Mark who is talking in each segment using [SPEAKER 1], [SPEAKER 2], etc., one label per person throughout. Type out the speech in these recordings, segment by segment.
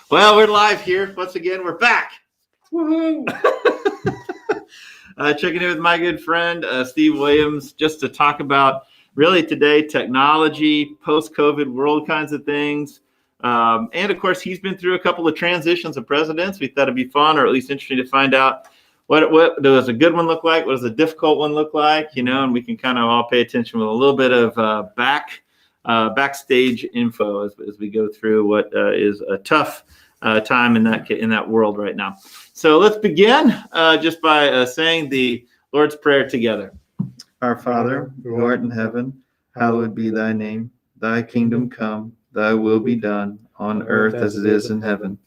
[SPEAKER 1] Well, we're live here once again. We're back.
[SPEAKER 2] Woohoo!
[SPEAKER 1] Checking in with my good friend Steve Williams, just to talk about really today technology, post-COVID world kinds of things, and of course he's been through a couple of transitions of presidents. We thought it'd be fun, or at least interesting, to find out what does a good one look like, what does a difficult one look like, and we can kind of all pay attention with a little bit of backstage info as we go through what is a tough time in that world right now. So let's begin just by saying the Lord's Prayer together. Our Father, who art in heaven, hallowed be thy name. Thy kingdom come, thy will be done, on earth as it is in heaven.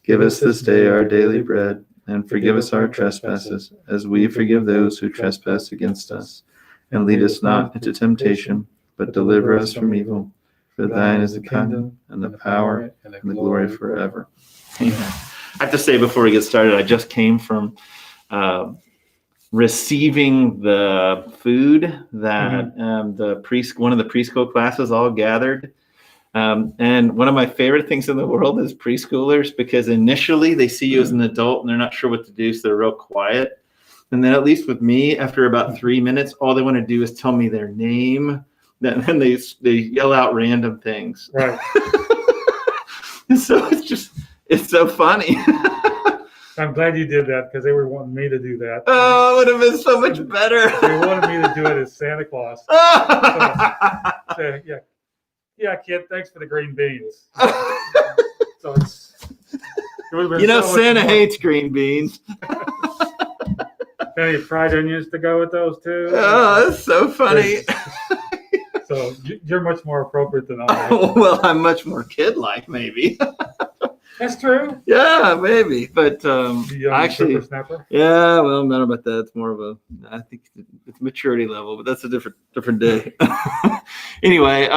[SPEAKER 1] Give us this day our daily bread, and forgive us our trespasses, as we forgive those who trespass against us. And lead us not into temptation, but deliver us from evil. For thine is the kingdom, and the power, and the glory forever. Amen. I have to say before we get started, I just came from receiving the food that one of the preschool classes all gathered. And one of my favorite things in the world is preschoolers, because initially they see you as an adult and they're not sure what to do, so they're real quiet. And then at least with me, after about 3 minutes, all they want to do is tell me their name. Then they yell out random things.
[SPEAKER 2] Right.
[SPEAKER 1] And so it's so funny.
[SPEAKER 2] I'm glad you did that, because they were wanting me to do that.
[SPEAKER 1] Oh, it would have been so much better.
[SPEAKER 2] They wanted me to do it as Santa Claus. So, yeah, kid, thanks for the green beans. So
[SPEAKER 1] Santa hates green beans.
[SPEAKER 2] Any fried onions to go with those too?
[SPEAKER 1] Oh, that's so funny.
[SPEAKER 2] So you're much more appropriate than I am.
[SPEAKER 1] Oh, well, I'm much more kid-like, maybe.
[SPEAKER 2] That's true.
[SPEAKER 1] Yeah, maybe. But actually,
[SPEAKER 2] snapper?
[SPEAKER 1] yeah, well, I don't know about that. It's more of I think it's maturity level, but that's a different day. Anyway,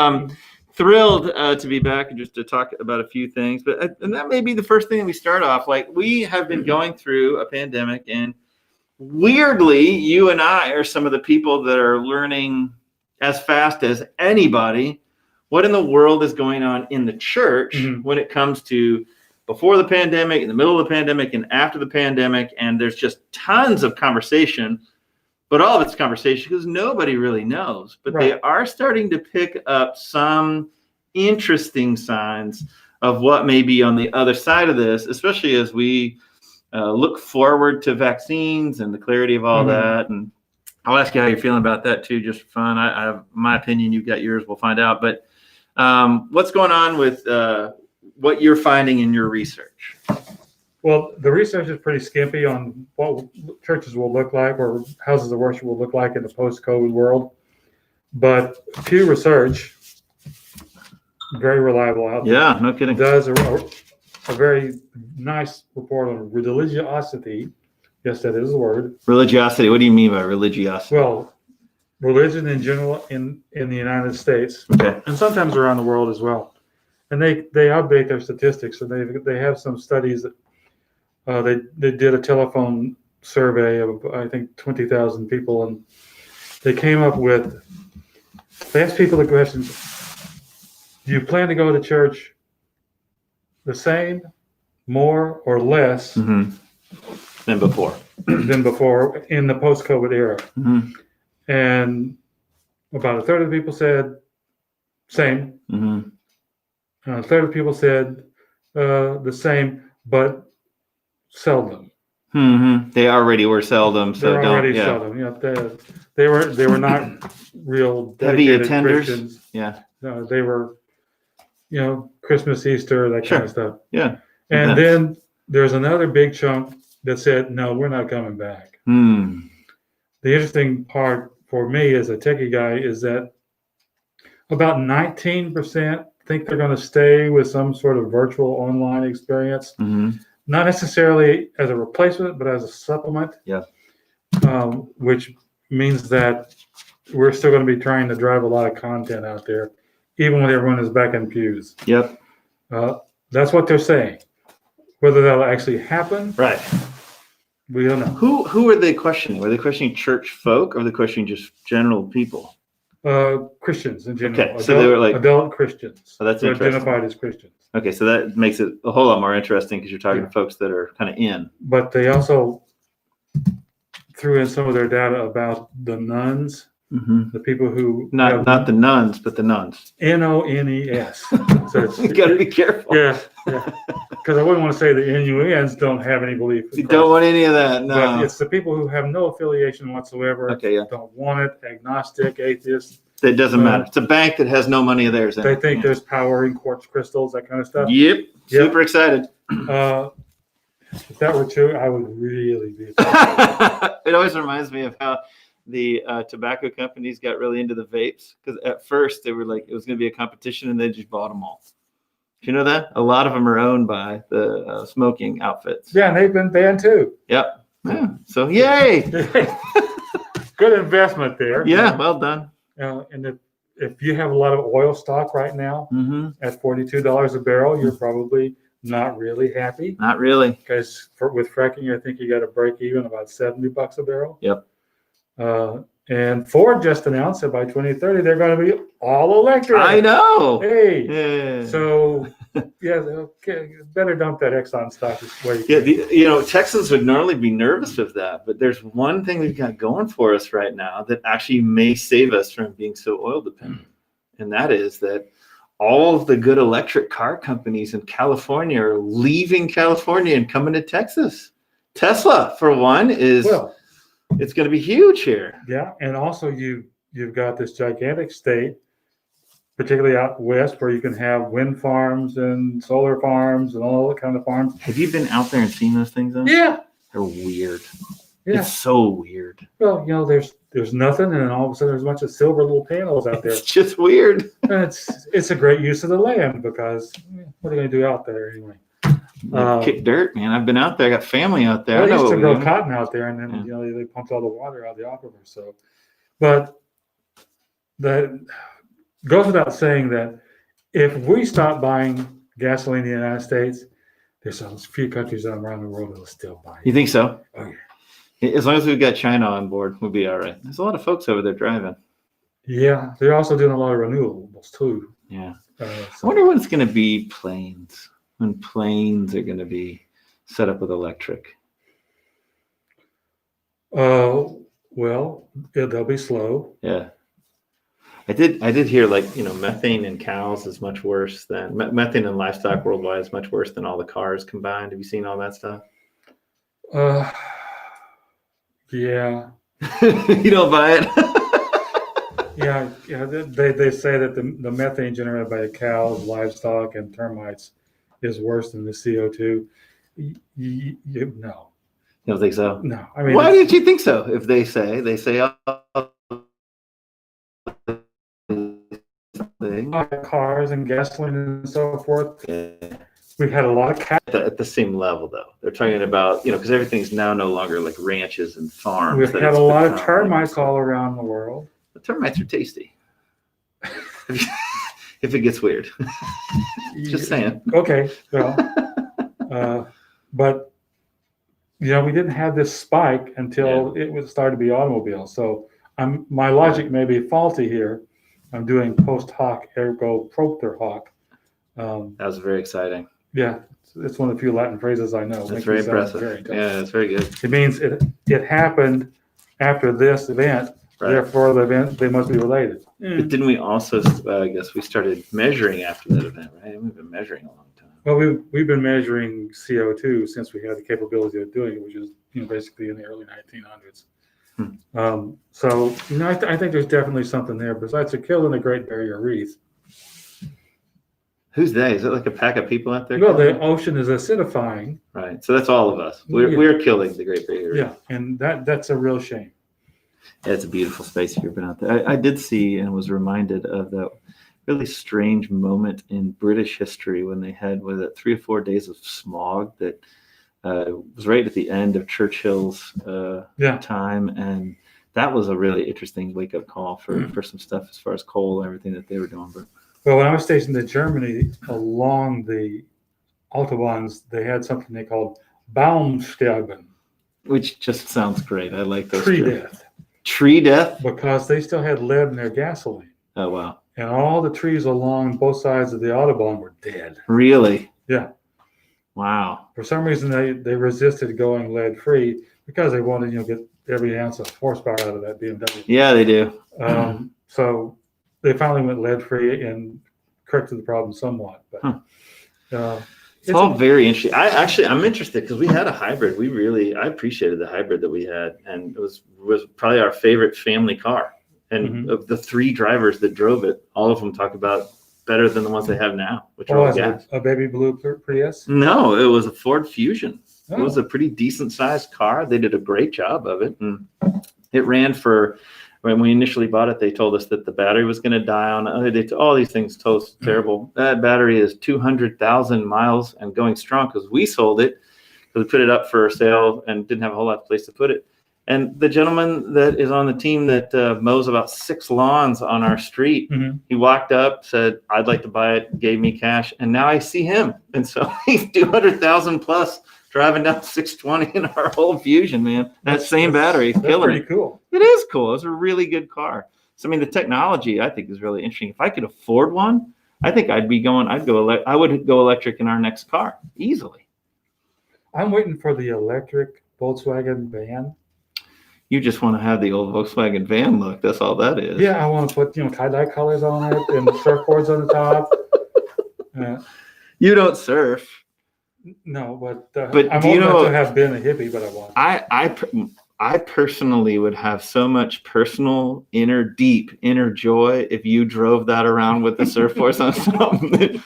[SPEAKER 1] thrilled to be back and just to talk about a few things. And that may be the first thing that we start off. Like, we have been going through a pandemic, and weirdly, you and I are some of the people that are learning as fast as anybody what in the world is going on in the church when it comes to before the pandemic, in the middle of the pandemic, and after the pandemic. And there's just tons of conversation, but all of it's conversation because nobody really knows. But They are starting to pick up some interesting signs of what may be on the other side of this, especially as we look forward to vaccines and the clarity of all that. And I'll ask you how you're feeling about that too, just for fun. I have my opinion, you've got yours, we'll find out. But what's going on with what you're finding in your research?
[SPEAKER 2] Well, the research is pretty skimpy on what churches will look like, or houses of worship will look like in the post-COVID world. But Pew Research, very reliable outlet,
[SPEAKER 1] Yeah, no kidding.
[SPEAKER 2] does a very nice report on religiosity. Yes, that is the word.
[SPEAKER 1] Religiosity. What do you mean by religiosity?
[SPEAKER 2] Well, religion in general in the United States,
[SPEAKER 1] Okay.
[SPEAKER 2] and sometimes around the world as well. And they update their statistics. So they have some studies that they did a telephone survey of, I think, 20,000 people, and they came up with, they asked people the question, do you plan to go to church the same, more, or less
[SPEAKER 1] Than before.
[SPEAKER 2] than before in the post-COVID era? And about a third of the people said same. A third of people said the same, but seldom.
[SPEAKER 1] They already were seldom, so
[SPEAKER 2] They're already seldom. They were not real
[SPEAKER 1] Heavy
[SPEAKER 2] dedicated
[SPEAKER 1] attenders.
[SPEAKER 2] Christians.
[SPEAKER 1] Yeah.
[SPEAKER 2] No, they were, Christmas, Easter, that kind of stuff.
[SPEAKER 1] Yeah.
[SPEAKER 2] And then there's another big chunk that said, no, we're not coming back. The interesting part for me as a techie guy is that about 19% think they're going to stay with some sort of virtual online experience, not necessarily as a replacement, but as a supplement.
[SPEAKER 1] Yeah.
[SPEAKER 2] Which means that we're still going to be trying to drive a lot of content out there, even when everyone is back in pews.
[SPEAKER 1] Yep.
[SPEAKER 2] That's what they're saying. Whether that'll actually happen,
[SPEAKER 1] Right.
[SPEAKER 2] we don't know.
[SPEAKER 1] Who are they questioning? Were they questioning church folk, or were they questioning just general people?
[SPEAKER 2] Christians in general.
[SPEAKER 1] Okay, so they were like-
[SPEAKER 2] adult Christians.
[SPEAKER 1] Oh, that's
[SPEAKER 2] who
[SPEAKER 1] interesting.
[SPEAKER 2] identified as Christians.
[SPEAKER 1] Okay, so that makes it a whole lot more interesting because you're talking
[SPEAKER 2] Yeah.
[SPEAKER 1] to folks that are kind of in.
[SPEAKER 2] But they also threw in some of their data about the nuns, the people who
[SPEAKER 1] Not the nuns, but the nuns.
[SPEAKER 2] NONES. So it's,
[SPEAKER 1] You got to be careful.
[SPEAKER 2] yeah, because I wouldn't want to say the NUNs don't have any belief. in
[SPEAKER 1] You
[SPEAKER 2] Christ.
[SPEAKER 1] don't want any of that. No.
[SPEAKER 2] But it's the people who have no affiliation whatsoever.
[SPEAKER 1] Okay, yeah.
[SPEAKER 2] Don't want it. Agnostic, atheist.
[SPEAKER 1] It doesn't matter. It's a bank that has no money of theirs in
[SPEAKER 2] They
[SPEAKER 1] it.
[SPEAKER 2] think
[SPEAKER 1] Yeah.
[SPEAKER 2] there's power in quartz crystals, that kind of stuff.
[SPEAKER 1] Yep. Super excited.
[SPEAKER 2] If that were true, I would really be.
[SPEAKER 1] It always reminds me of how the tobacco companies got really into the vapes because at first they were like it was going to be a competition and they just bought them all. Do you know that? A lot of them are owned by the smoking outfits.
[SPEAKER 2] Yeah, and they've been banned too.
[SPEAKER 1] Yep. Yeah. So yay!
[SPEAKER 2] Good investment there.
[SPEAKER 1] Yeah. Well done.
[SPEAKER 2] And if you have a lot of oil stock right now
[SPEAKER 1] Mm-hmm.
[SPEAKER 2] at $42 a barrel, you're probably not really happy
[SPEAKER 1] Not really.
[SPEAKER 2] because with fracking, I think you got to break even about $70 a barrel.
[SPEAKER 1] Yep.
[SPEAKER 2] And Ford just announced that by 2030 they're going to be all electric.
[SPEAKER 1] I know.
[SPEAKER 2] Hey,
[SPEAKER 1] Yeah.
[SPEAKER 2] so yeah, okay, better dump that Exxon stock where you
[SPEAKER 1] Yeah,
[SPEAKER 2] can.
[SPEAKER 1] Texans would normally be nervous of that, but there's one thing we've got going for us right now that actually may save us from being so oil dependent, and that is that all of the good electric car companies in California are leaving California and coming to Texas. Tesla, for one, it's going to be huge here.
[SPEAKER 2] Yeah, and also you've got this gigantic state, particularly out west, where you can have wind farms and solar farms and all that kind of farms.
[SPEAKER 1] Have you been out there and seen those things? Though?
[SPEAKER 2] Yeah,
[SPEAKER 1] They're weird.
[SPEAKER 2] yeah.
[SPEAKER 1] It's so weird.
[SPEAKER 2] Well, there's nothing, and then all of a sudden there's a bunch of silver little panels out there.
[SPEAKER 1] It's just weird.
[SPEAKER 2] And it's a great use of the land because what are you going to do out there anyway?
[SPEAKER 1] Kick dirt, man. I've been out there. I got family out there.
[SPEAKER 2] Well,
[SPEAKER 1] I
[SPEAKER 2] they
[SPEAKER 1] know
[SPEAKER 2] used
[SPEAKER 1] what
[SPEAKER 2] to
[SPEAKER 1] we
[SPEAKER 2] grow
[SPEAKER 1] do.
[SPEAKER 2] cotton out there, and then
[SPEAKER 1] Yeah.
[SPEAKER 2] they pumped all the water out of the aquifer. So, but that goes without saying that if we stop buying gasoline in the United States, there's a few countries around the world that will still buy
[SPEAKER 1] You
[SPEAKER 2] it.
[SPEAKER 1] think so?
[SPEAKER 2] Oh, yeah.
[SPEAKER 1] As long as we've got China on board, we'll be all right. There's a lot of folks over there driving.
[SPEAKER 2] Yeah, they're also doing a lot of renewables too.
[SPEAKER 1] Yeah.
[SPEAKER 2] So-
[SPEAKER 1] I wonder when it's going to be planes. When planes are going to be set up with electric.
[SPEAKER 2] Well, they'll be slow.
[SPEAKER 1] Yeah. I did hear methane in cows is much worse than methane in livestock worldwide is much worse than all the cars combined. Have you seen all that stuff?
[SPEAKER 2] Yeah,
[SPEAKER 1] You don't buy it?
[SPEAKER 2] yeah. They say that the methane generated by the cows, livestock, and termites is worse than the CO2. No,
[SPEAKER 1] You don't think so?
[SPEAKER 2] no. I mean,
[SPEAKER 1] Why did you think so? If they say
[SPEAKER 2] cars and gasoline and so forth.
[SPEAKER 1] Yeah.
[SPEAKER 2] We've had a lot of cats.
[SPEAKER 1] At the same level, though, they're talking about because everything's now no longer like ranches and farms.
[SPEAKER 2] We've
[SPEAKER 1] that
[SPEAKER 2] had
[SPEAKER 1] it's
[SPEAKER 2] a lot of
[SPEAKER 1] become.
[SPEAKER 2] termites all around the world.
[SPEAKER 1] The termites are tasty. If it gets weird, just saying.
[SPEAKER 2] Okay, well, but we didn't have this spike until it was started to be automobiles. So my logic may be faulty here. I'm doing post hoc ergo propter hoc.
[SPEAKER 1] That was very exciting.
[SPEAKER 2] Yeah, it's one of the few Latin phrases I know.
[SPEAKER 1] That's
[SPEAKER 2] Makes
[SPEAKER 1] very
[SPEAKER 2] me sound
[SPEAKER 1] impressive.
[SPEAKER 2] very intelligent.
[SPEAKER 1] Yeah, that's very good.
[SPEAKER 2] It means it happened after this event.
[SPEAKER 1] Right.
[SPEAKER 2] Therefore, the event they must be related.
[SPEAKER 1] But didn't we also? I guess we started measuring after that event, right? We've been measuring a long time.
[SPEAKER 2] Well, we've been measuring CO2 since we had the capability of doing it, which is basically in the early 1900s. So I think there's definitely something there. Besides the killing the Great Barrier Reef,
[SPEAKER 1] Who's they? Is it like a pack of people out there?
[SPEAKER 2] well, the ocean is acidifying.
[SPEAKER 1] Right. So that's all of us. We're killing the Great Barrier Reef.
[SPEAKER 2] Yeah, and that's a real shame.
[SPEAKER 1] Yeah, it's a beautiful space if you've been out there. I did see and was reminded of that really strange moment in British history when they had 3 or 4 days of smog that was right at the end of Churchill's time, and that was a really interesting wake-up call for some stuff as far as coal and everything that they were doing. But
[SPEAKER 2] Well, when I was stationed in Germany, along the autobahns, they had something they called Baumsterben,
[SPEAKER 1] which just sounds great. I like those.
[SPEAKER 2] tree death.
[SPEAKER 1] Tree death?
[SPEAKER 2] because they still had lead in their gasoline.
[SPEAKER 1] Oh, wow.
[SPEAKER 2] And all the trees along both sides of the Autobahn were dead.
[SPEAKER 1] Really?
[SPEAKER 2] Yeah.
[SPEAKER 1] Wow.
[SPEAKER 2] For some reason, they resisted going lead free because they wanted, get every ounce of horsepower out of that BMW.
[SPEAKER 1] Yeah, they do.
[SPEAKER 2] So they finally went lead free and corrected the problem somewhat. But
[SPEAKER 1] It's all very interesting. I'm interested because we had a hybrid. I appreciated the hybrid that we had, and it was probably our favorite family car. And of the 3 drivers that drove it, all of them talk about better than the ones they have now, which are all gas.
[SPEAKER 2] A baby blue Prius?
[SPEAKER 1] No, it was a Ford Fusion.
[SPEAKER 2] Oh.
[SPEAKER 1] It was a pretty decent sized car. They did a great job of it, and it ran for. When we initially bought it, they told us that the battery was going to die on it. All these things terrible. That battery is 200,000 miles and going strong because we sold it because we put it up for sale and didn't have a whole lot of place to put it. And the gentleman that is on the team that mows about 6 lawns on our street, he walked up, said, "I'd like to buy it," gave me cash, and now I see him. And so he's 200,000 plus driving down 620 in our whole Fusion, man. That same battery, killing
[SPEAKER 2] pretty
[SPEAKER 1] it.
[SPEAKER 2] Cool.
[SPEAKER 1] It is cool. It's a really good car. So I mean, the technology I think is really interesting. If I could afford one, I think I would go electric in our next car easily.
[SPEAKER 2] I'm waiting for the electric Volkswagen van.
[SPEAKER 1] You just want to have the old Volkswagen van look. That's all that is.
[SPEAKER 2] Yeah, I want to put tie-dye colors on it and surfboards on the top.
[SPEAKER 1] You don't surf.
[SPEAKER 2] No, but
[SPEAKER 1] I'm
[SPEAKER 2] old enough to have been a hippie, but I want.
[SPEAKER 1] I personally would have so much deep inner joy if you drove that around with the surfboards on something.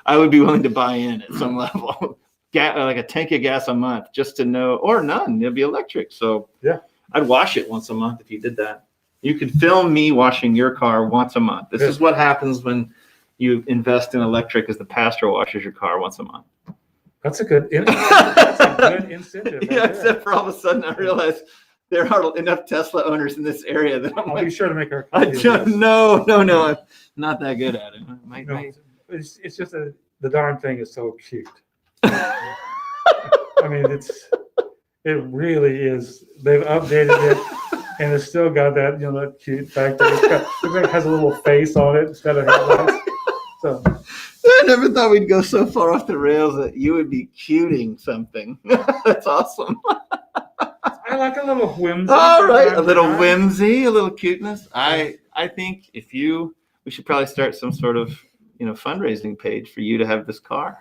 [SPEAKER 1] I would be willing to buy in at some level. Like a tank of gas a month just to know, or none. It'd be electric. So
[SPEAKER 2] yeah,
[SPEAKER 1] I'd wash it once a month if you did that. You could film me washing your car once a month. This is what happens when you invest in electric, as the pastor washes your car once a month.
[SPEAKER 2] That's a good incentive.
[SPEAKER 1] Yeah, except for all of a sudden I realized there are enough Tesla owners in this area that
[SPEAKER 2] I'll be sure to make her.
[SPEAKER 1] No, I'm not that good at it.
[SPEAKER 2] It's just the darn thing is so cute. I mean, it really is. They've updated it, and it's still got that that cute fact that it has a little face on it instead of headlights. So.
[SPEAKER 1] I never thought we'd go so far off the rails that you would be cuting something. That's awesome.
[SPEAKER 2] I like a little whimsy.
[SPEAKER 1] All right, a little whimsy, a little cuteness. I think we should probably start some sort of fundraising page for you to have this car.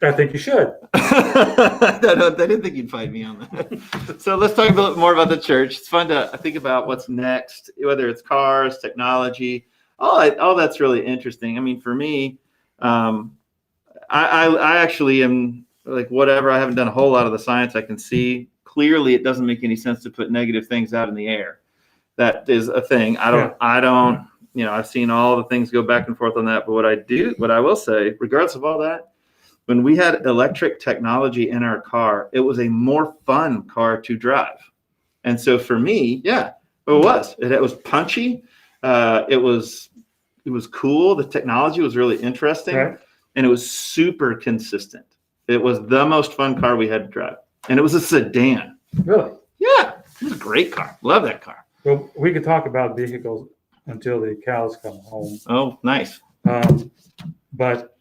[SPEAKER 2] I think you should.
[SPEAKER 1] I didn't think you'd fight me on that. So let's talk a little more about the church. It's fun to think about what's next, whether it's cars, technology. All that's really interesting. I mean, for me, I actually am like whatever. I haven't done a whole lot of the science. I can see clearly it doesn't make any sense to put negative things out in the air. That is a thing. I don't. I've seen all the things go back and forth on that. But what I will say, regardless of all that, when we had electric technology in our car, it was a more fun car to drive. And so for me, it was. It was punchy. It was cool. The technology was really interesting, and it was super consistent. It was the most fun car we had to drive, and it was a sedan.
[SPEAKER 2] Really?
[SPEAKER 1] Yeah, it was a great car. Love that car.
[SPEAKER 2] Well, we could talk about vehicles until the cows come home.
[SPEAKER 1] Oh, nice.
[SPEAKER 2] But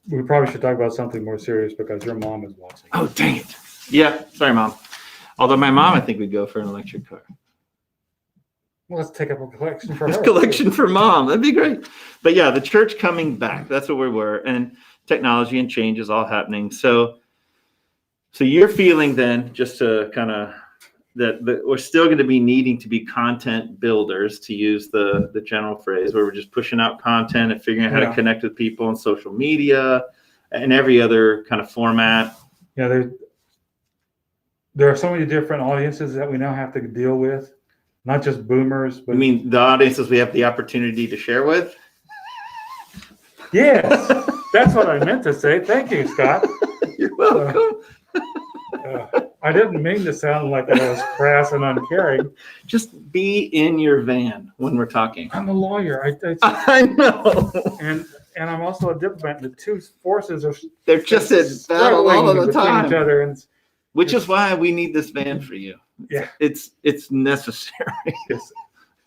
[SPEAKER 2] we probably should talk about something more serious because your mom is watching.
[SPEAKER 1] Oh, dang it. Yeah, sorry, Mom. Although my mom, I think would go for an electric car.
[SPEAKER 2] Well, let's take up a collection for her.
[SPEAKER 1] Collection for Mom. That'd be great. But yeah, the church coming back. That's what we were. And technology and change is all happening. So you're feeling then, just to kind of, that we're still going to be needing to be content builders, to use the general phrase, where we're just pushing out content and figuring out how to connect with people on social media and every other kind of format.
[SPEAKER 2] Yeah, there are so many different audiences that we now have to deal with. Not just boomers, but
[SPEAKER 1] I mean the audiences we have the opportunity to share with.
[SPEAKER 2] Yes, that's what I meant to say. Thank you, Scott.
[SPEAKER 1] You're welcome.
[SPEAKER 2] I didn't mean to sound like I was crass and uncaring.
[SPEAKER 1] Just be in your van when we're talking.
[SPEAKER 2] I'm a lawyer.
[SPEAKER 1] I know.
[SPEAKER 2] And I'm also a diplomat. The two forces
[SPEAKER 1] they're just at battle all of the time.
[SPEAKER 2] Each other,
[SPEAKER 1] which is why we need this van for you.
[SPEAKER 2] Yeah.
[SPEAKER 1] It's necessary.
[SPEAKER 2] Yes.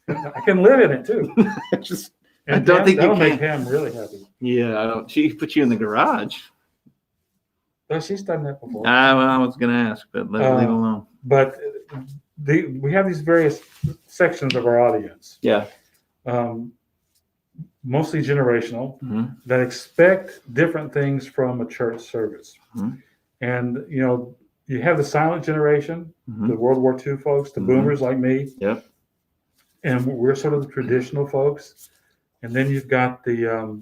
[SPEAKER 2] I can live in it too.
[SPEAKER 1] Just
[SPEAKER 2] And
[SPEAKER 1] I don't
[SPEAKER 2] Pam,
[SPEAKER 1] think you
[SPEAKER 2] that'll
[SPEAKER 1] can.
[SPEAKER 2] make Pam really happy.
[SPEAKER 1] Yeah, I don't. She put you in the garage.
[SPEAKER 2] Well, she's done that before.
[SPEAKER 1] Well, I was gonna ask, but leave it alone.
[SPEAKER 2] But we have these various sections of our audience,
[SPEAKER 1] Yeah.
[SPEAKER 2] mostly generational,
[SPEAKER 1] Mhm.
[SPEAKER 2] that expect different things from a church service.
[SPEAKER 1] Mhm.
[SPEAKER 2] And, you have the silent generation,
[SPEAKER 1] Mhm.
[SPEAKER 2] the World War II folks, the
[SPEAKER 1] Mhm.
[SPEAKER 2] boomers like me.
[SPEAKER 1] Yep.
[SPEAKER 2] And we're sort of the traditional folks. And then you've got the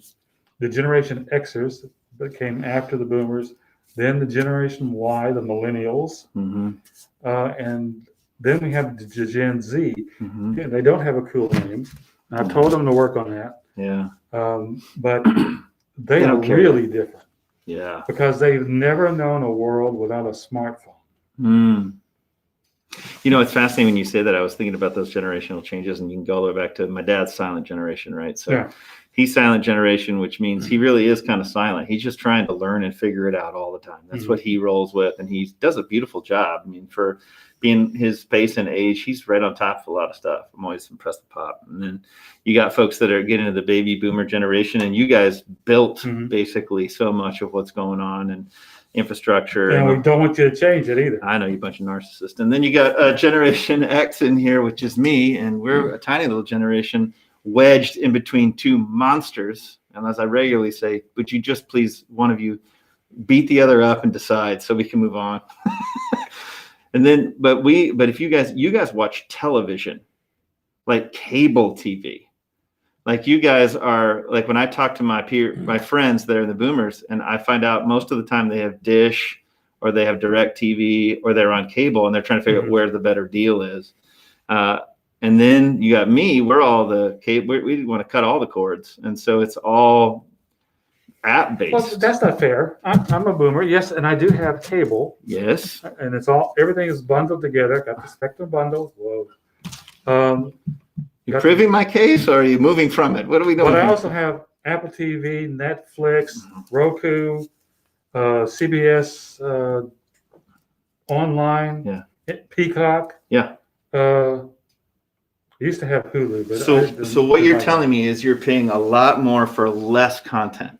[SPEAKER 2] Generation Xers that came after the boomers, then the Generation Y, the millennials,
[SPEAKER 1] Mm-hmm.
[SPEAKER 2] and then we have the Gen Z.
[SPEAKER 1] Mm-hmm.
[SPEAKER 2] They don't have a cool name. And I've told them to work on that.
[SPEAKER 1] Yeah.
[SPEAKER 2] But they
[SPEAKER 1] They
[SPEAKER 2] are
[SPEAKER 1] don't care.
[SPEAKER 2] really different
[SPEAKER 1] Yeah.
[SPEAKER 2] because they've never known a world without a smartphone.
[SPEAKER 1] Mm. It's fascinating when you say that. I was thinking about those generational changes, and you can go all the way back to my dad's silent generation, right? So
[SPEAKER 2] Yeah.
[SPEAKER 1] he's silent generation, which means he really is kind of silent. He's just trying to learn and figure it out all the time. That's what he rolls with, and he does a beautiful job. I mean, for being his pace and age, he's right on top of a lot of stuff. I'm always impressed with Pop. And then you got folks that are getting into the baby boomer generation, and you guys built basically so much of what's going on and infrastructure.
[SPEAKER 2] And we don't want you to change it either.
[SPEAKER 1] I know, you bunch of narcissists. And then you got Generation X in here, which is me, and we're a tiny little generation wedged in between two monsters. And as I regularly say, would you just please, one of you, beat the other up and decide so we can move on? And then, but if you guys watch television, like cable TV, like you guys are, like when I talk to my friends that are in the boomers, and I find out most of the time they have Dish or they have Direct TV or they're on cable, and they're trying to figure out where the better deal is. And then you got me, we're all the cable, we want to cut all the cords. And so it's all app based.
[SPEAKER 2] Well, that's not fair. I'm a boomer, yes, and I do have cable.
[SPEAKER 1] Yes.
[SPEAKER 2] And everything is bundled together. Got the Spectrum bundle. Whoa.
[SPEAKER 1] You proving my case, or are you moving from it? What are we doing?
[SPEAKER 2] But I also have Apple TV, Netflix, Roku, CBS online, Peacock.
[SPEAKER 1] Yeah.
[SPEAKER 2] I used to have Hulu, but
[SPEAKER 1] so what you're telling me is you're paying a lot more for less content.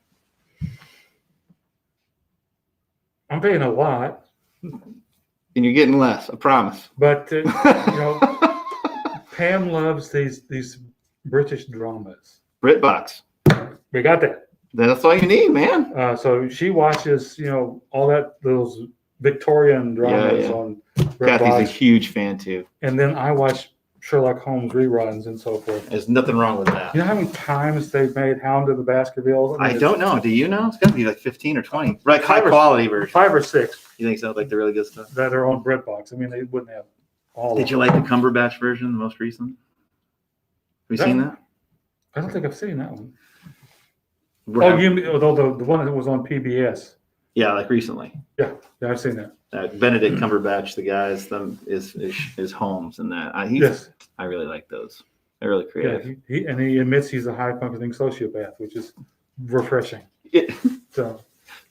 [SPEAKER 2] I'm paying a lot,
[SPEAKER 1] and you're getting less. I promise.
[SPEAKER 2] But Pam loves these British dramas.
[SPEAKER 1] BritBox.
[SPEAKER 2] We got that.
[SPEAKER 1] That's all you need, man.
[SPEAKER 2] So she watches, all those Victorian dramas on BritBox.
[SPEAKER 1] Kathy's a huge fan too.
[SPEAKER 2] And then I watch Sherlock Holmes reruns and so forth.
[SPEAKER 1] There's nothing wrong with that.
[SPEAKER 2] You know how many times they've made Hound of the Baskervilles?
[SPEAKER 1] I don't know. Do you know? It's got to be like 15 or 20. Right, high quality version.
[SPEAKER 2] 5 or 6.
[SPEAKER 1] You think so? Like the really good stuff?
[SPEAKER 2] That are on BritBox. I mean, they wouldn't have all.
[SPEAKER 1] Did you like the Cumberbatch version, the most recent? Have you seen that?
[SPEAKER 2] I don't think I've seen that one.
[SPEAKER 1] Right.
[SPEAKER 2] The one that was on PBS.
[SPEAKER 1] Yeah, like recently.
[SPEAKER 2] Yeah, I've seen that.
[SPEAKER 1] Benedict Cumberbatch, the guys, is Holmes and that.
[SPEAKER 2] Yes.
[SPEAKER 1] I really like those. They're really creative.
[SPEAKER 2] Yeah, he admits he's a high functioning sociopath, which is refreshing. So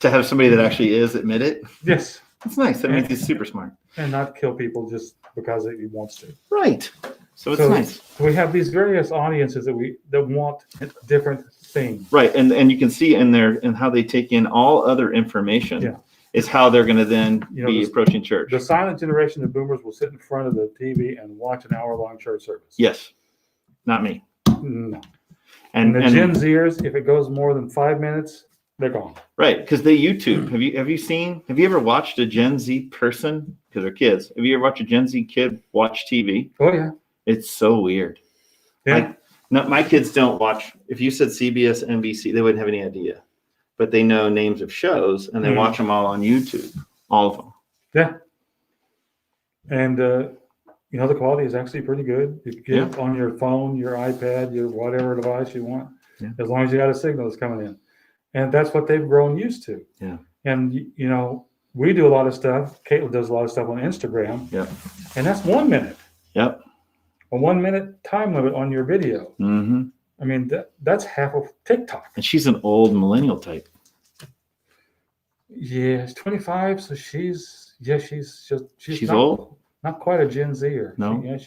[SPEAKER 1] to have somebody that actually is admit it.
[SPEAKER 2] Yes.
[SPEAKER 1] That's nice. That means he's super smart.
[SPEAKER 2] And not kill people just because he wants to.
[SPEAKER 1] Right. So it's nice.
[SPEAKER 2] We have these various audiences that want different things.
[SPEAKER 1] Right. And you can see in how they take in all other information.
[SPEAKER 2] Yeah.
[SPEAKER 1] Is how they're going to then be approaching church.
[SPEAKER 2] The silent generation of boomers will sit in front of the TV and watch an hour-long church service.
[SPEAKER 1] Yes, not me.
[SPEAKER 2] No.
[SPEAKER 1] And
[SPEAKER 2] the Gen Zers, if it goes more than 5 minutes, they're gone.
[SPEAKER 1] Right, because they YouTube. Have you ever watched a Gen Z person? Because they're kids. Have you ever watched a Gen Z kid watch TV?
[SPEAKER 2] Oh yeah,
[SPEAKER 1] it's so weird.
[SPEAKER 2] Yeah.
[SPEAKER 1] My kids don't watch. If you said CBS, NBC, they wouldn't have any idea. But they know names of shows, and they watch them all on YouTube, all of them.
[SPEAKER 2] Yeah. And, the quality is actually pretty good. You can get it on your phone, your iPad, your whatever device you want, as long as you got a signal that's coming in. And that's what they've grown used to.
[SPEAKER 1] Yeah.
[SPEAKER 2] And, we do a lot of stuff. Caitlin does a lot of stuff on Instagram.
[SPEAKER 1] Yeah.
[SPEAKER 2] And that's 1 minute.
[SPEAKER 1] Yep.
[SPEAKER 2] A 1 minute time limit on your video.
[SPEAKER 1] Mm-hmm.
[SPEAKER 2] I mean, that's half of TikTok.
[SPEAKER 1] And she's an old millennial type.
[SPEAKER 2] Yeah, she's 25, so she's
[SPEAKER 1] old.
[SPEAKER 2] not quite a Gen Zer.
[SPEAKER 1] No.
[SPEAKER 2] I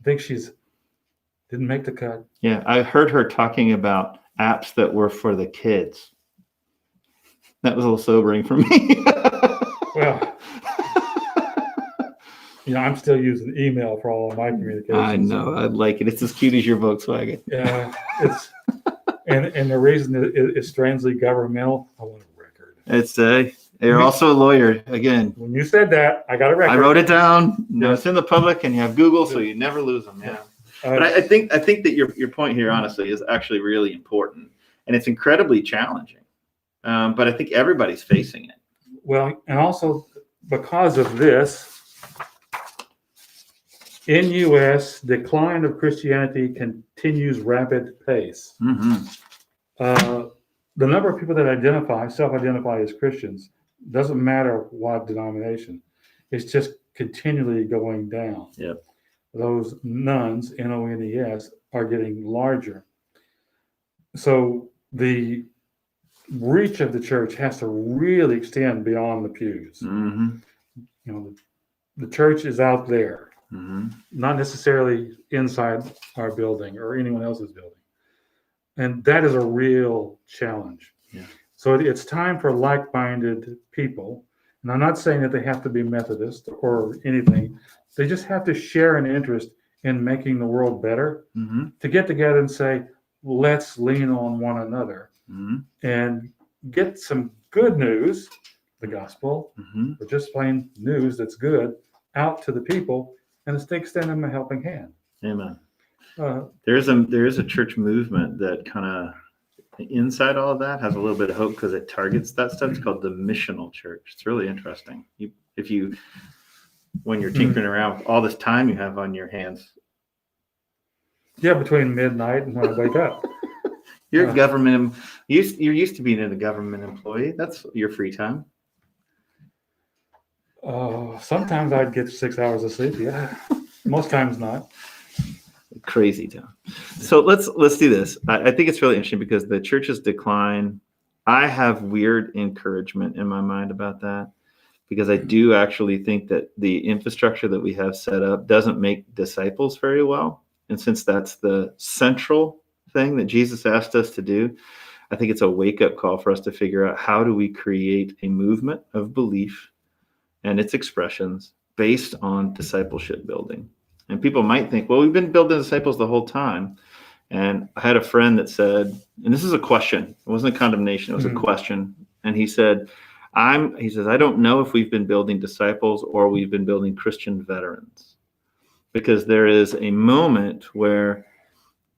[SPEAKER 2] think she's didn't make the cut.
[SPEAKER 1] Yeah, I heard her talking about apps that were for the kids. That was a little sobering for me.
[SPEAKER 2] Well, I'm still using email for all of my communications.
[SPEAKER 1] I know, I like it. It's as cute as your Volkswagen.
[SPEAKER 2] Yeah, it's and the reason it's strangely governmental. I want a record.
[SPEAKER 1] It's you're also a lawyer again.
[SPEAKER 2] When you said that, I got a record.
[SPEAKER 1] I wrote it down. No,
[SPEAKER 2] Yes.
[SPEAKER 1] it's in the public, and you have Google, so you never lose them. Yeah. But I think that your point here, honestly, is actually really important, and it's incredibly challenging. But I think everybody's facing it.
[SPEAKER 2] Well, and also because of this, in U.S., decline of Christianity continues rapid pace.
[SPEAKER 1] Mm-hmm.
[SPEAKER 2] The number of people that self-identify as Christians, doesn't matter what denomination, it's just continually going down.
[SPEAKER 1] Yep.
[SPEAKER 2] Those nuns, N-O-N-E-S, are getting larger. So the reach of the church has to really extend beyond the pews.
[SPEAKER 1] Mm-hmm.
[SPEAKER 2] The church is out there,
[SPEAKER 1] Mm-hmm.
[SPEAKER 2] not necessarily inside our building or anyone else's building. And that is a real challenge.
[SPEAKER 1] Yeah.
[SPEAKER 2] So it's time for like-minded people. And I'm not saying that they have to be Methodist or anything. They just have to share an interest in making the world better,
[SPEAKER 1] Mm-hmm.
[SPEAKER 2] to get together and say, let's lean on one another
[SPEAKER 1] Mm-hmm.
[SPEAKER 2] and get some good news, the gospel,
[SPEAKER 1] Mm-hmm.
[SPEAKER 2] or just plain news that's good, out to the people, and it's to extend them a helping hand.
[SPEAKER 1] Amen.
[SPEAKER 2] Uh,
[SPEAKER 1] There is a church movement that kind of inside all of that has a little bit of hope because it targets that stuff. It's called the missional church. It's really interesting. When you're tinkering around with all this time you have on your hands,
[SPEAKER 2] between midnight and when I wake up.
[SPEAKER 1] you're government. You're used to being a government employee. That's your free time.
[SPEAKER 2] Sometimes I'd get 6 hours of sleep. Yeah, most times not.
[SPEAKER 1] Crazy town. So let's do this. I think it's really interesting because the church's decline, I have weird encouragement in my mind about that, because I do actually think that the infrastructure that we have set up doesn't make disciples very well. And since that's the central thing that Jesus asked us to do, I think it's a wake-up call for us to figure out, how do we create a movement of belief and its expressions based on discipleship building. And people might think, well, we've been building disciples the whole time. And I had a friend that said, and this is a question, it wasn't a condemnation, it was a question. And he said, I don't know if we've been building disciples or we've been building Christian veterans. Because there is a moment where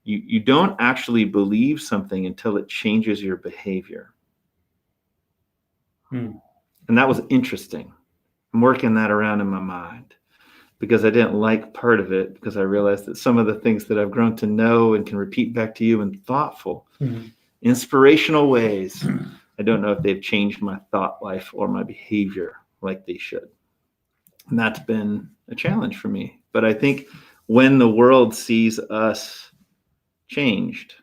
[SPEAKER 1] you don't actually believe something until it changes your behavior. And that was interesting. I'm working that around in my mind, because I didn't like part of it, because I realized that some of the things that I've grown to know and can repeat back to you in thoughtful, inspirational ways, I don't know if they've changed my thought life or my behavior like they should. And that's been a challenge for me. But I think when the world sees us changed,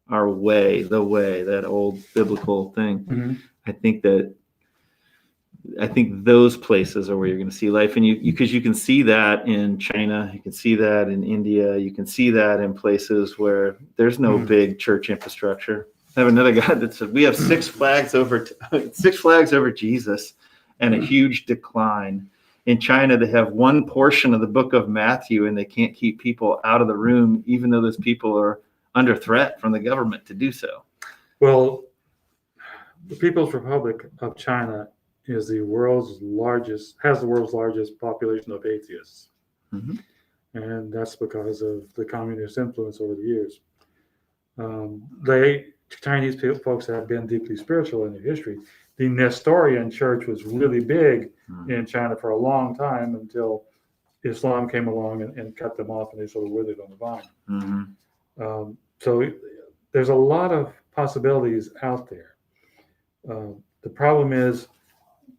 [SPEAKER 1] our way, that old biblical thing, I think those places are where you're going to see life. And because you can see that in China, you can see that in India, you can see that in places where there's no big church infrastructure. I have another guy that said, we have Six Flags over Jesus, and a huge decline. In China, they have one portion of the book of Matthew, and they can't keep people out of the room, even though those people are under threat from the government to do so.
[SPEAKER 2] Well, the People's Republic of China has the world's largest population of atheists. And that's because of the communist influence over the years. Chinese folks have been deeply spiritual in their history. The Nestorian church was really big in China for a long time, until Islam came along and cut them off, and they sort of withered on the vine. So there's a lot of possibilities out there. The problem is,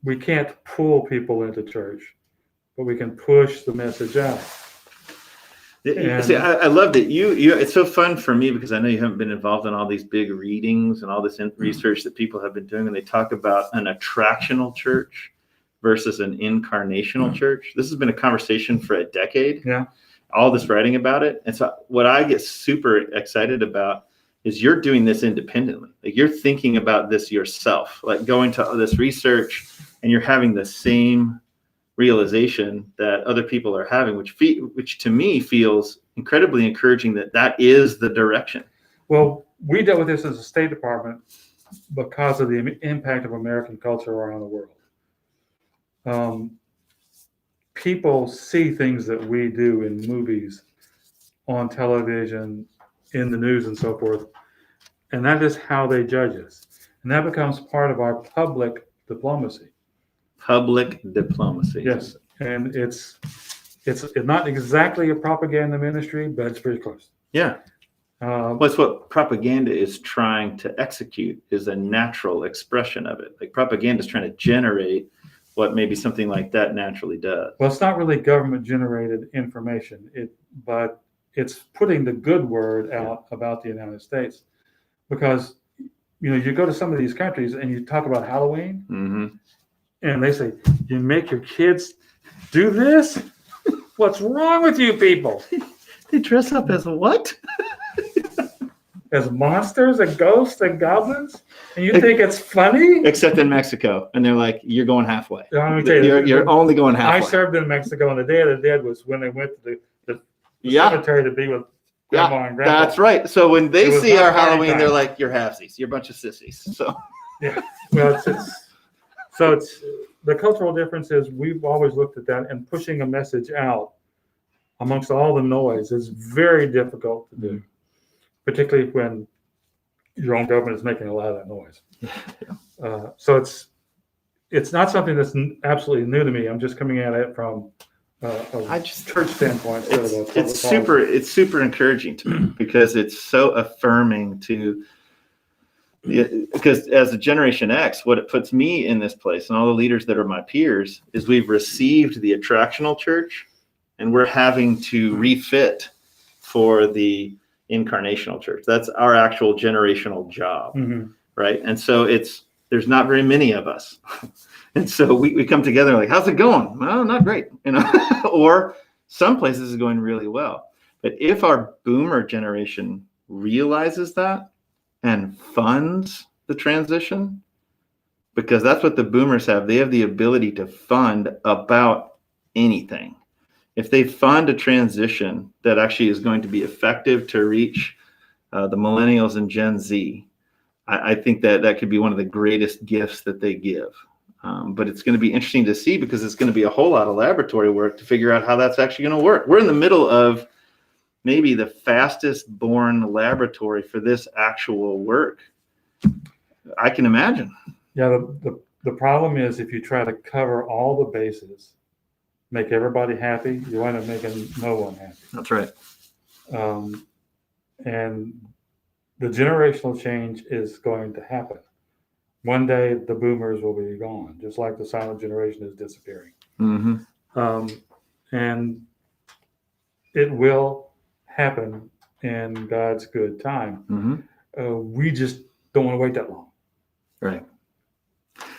[SPEAKER 2] we can't pull people into church, but we can push the message out.
[SPEAKER 1] See, I loved it. It's so fun for me, because I know you haven't been involved in all these big readings and all this research that people have been doing, and they talk about an attractional church versus an incarnational church. This has been a conversation for a decade.
[SPEAKER 2] Yeah.
[SPEAKER 1] All this writing about it. And so what I get super excited about is you're doing this independently. Like you're thinking about this yourself, like going to this research and you're having the same realization that other people are having, which to me feels incredibly encouraging that is the direction.
[SPEAKER 2] Well, we dealt with this as a State Department because of the impact of American culture around the world. People see things that we do in movies, on television, in the news and so forth, and that is how they judge us. And that becomes part of our public diplomacy.
[SPEAKER 1] Public diplomacy.
[SPEAKER 2] Yes, and it's not exactly a propaganda ministry, but it's pretty close.
[SPEAKER 1] Yeah. Well, it's what propaganda is trying to execute, is a natural expression of it. Like propaganda is trying to generate what maybe something like that naturally does.
[SPEAKER 2] Well, it's not really government generated information, but it's putting the good word out about the United States. Because, you go to some of these countries and you talk about Halloween,
[SPEAKER 1] Mm-hmm.
[SPEAKER 2] and they say, you make your kids do this? What's wrong with you people?
[SPEAKER 1] They dress up as what?
[SPEAKER 2] As monsters and ghosts and goblins? And you think it's funny?
[SPEAKER 1] Except in Mexico. And they're like, you're going halfway.
[SPEAKER 2] Let me tell you,
[SPEAKER 1] You're only going
[SPEAKER 2] I
[SPEAKER 1] halfway.
[SPEAKER 2] served in Mexico, and the Day of the Dead was when they went to the cemetery to be with grandma and grandpa.
[SPEAKER 1] That's right. So when they
[SPEAKER 2] It was
[SPEAKER 1] see
[SPEAKER 2] not
[SPEAKER 1] our
[SPEAKER 2] party
[SPEAKER 1] Halloween,
[SPEAKER 2] time.
[SPEAKER 1] they're like, you're halfsies. You're a bunch of sissies. So
[SPEAKER 2] Yeah. Well, it's the cultural difference is we've always looked at that, and pushing a message out amongst all the noise is very difficult to do, particularly when your own government is making a lot of that noise. So it's not something that's absolutely new to me. I'm just coming at it from a church standpoint. Instead of a public policy.
[SPEAKER 1] it's super encouraging to me because it's so affirming to. Because as a Generation X, what it puts me in this place and all the leaders that are my peers is we've received the attractional church and we're having to refit for the incarnational church. That's our actual generational job, right? And so there's not very many of us. And so we come together like, how's it going? Well, not great, or some places is going really well. But if our boomer generation realizes that, and funds the transition, because that's what the boomers have. They have the ability to fund about anything. If they fund a transition that actually is going to be effective to reach the millennials and Gen Z, I think that could be one of the greatest gifts that they give. But it's going to be interesting to see because it's going to be a whole lot of laboratory work to figure out how that's actually going to work. We're in the middle of maybe the fastest born laboratory for this actual work I can imagine.
[SPEAKER 2] Yeah, the problem is if you try to cover all the bases, make everybody happy, you wind up making no one happy.
[SPEAKER 1] That's right.
[SPEAKER 2] And the generational change is going to happen. One day the boomers will be gone, just like the silent generation is disappearing.
[SPEAKER 1] Mm-hmm.
[SPEAKER 2] And it will happen in God's good time.
[SPEAKER 1] Mm-hmm.
[SPEAKER 2] We just don't want to wait that long.
[SPEAKER 1] Right.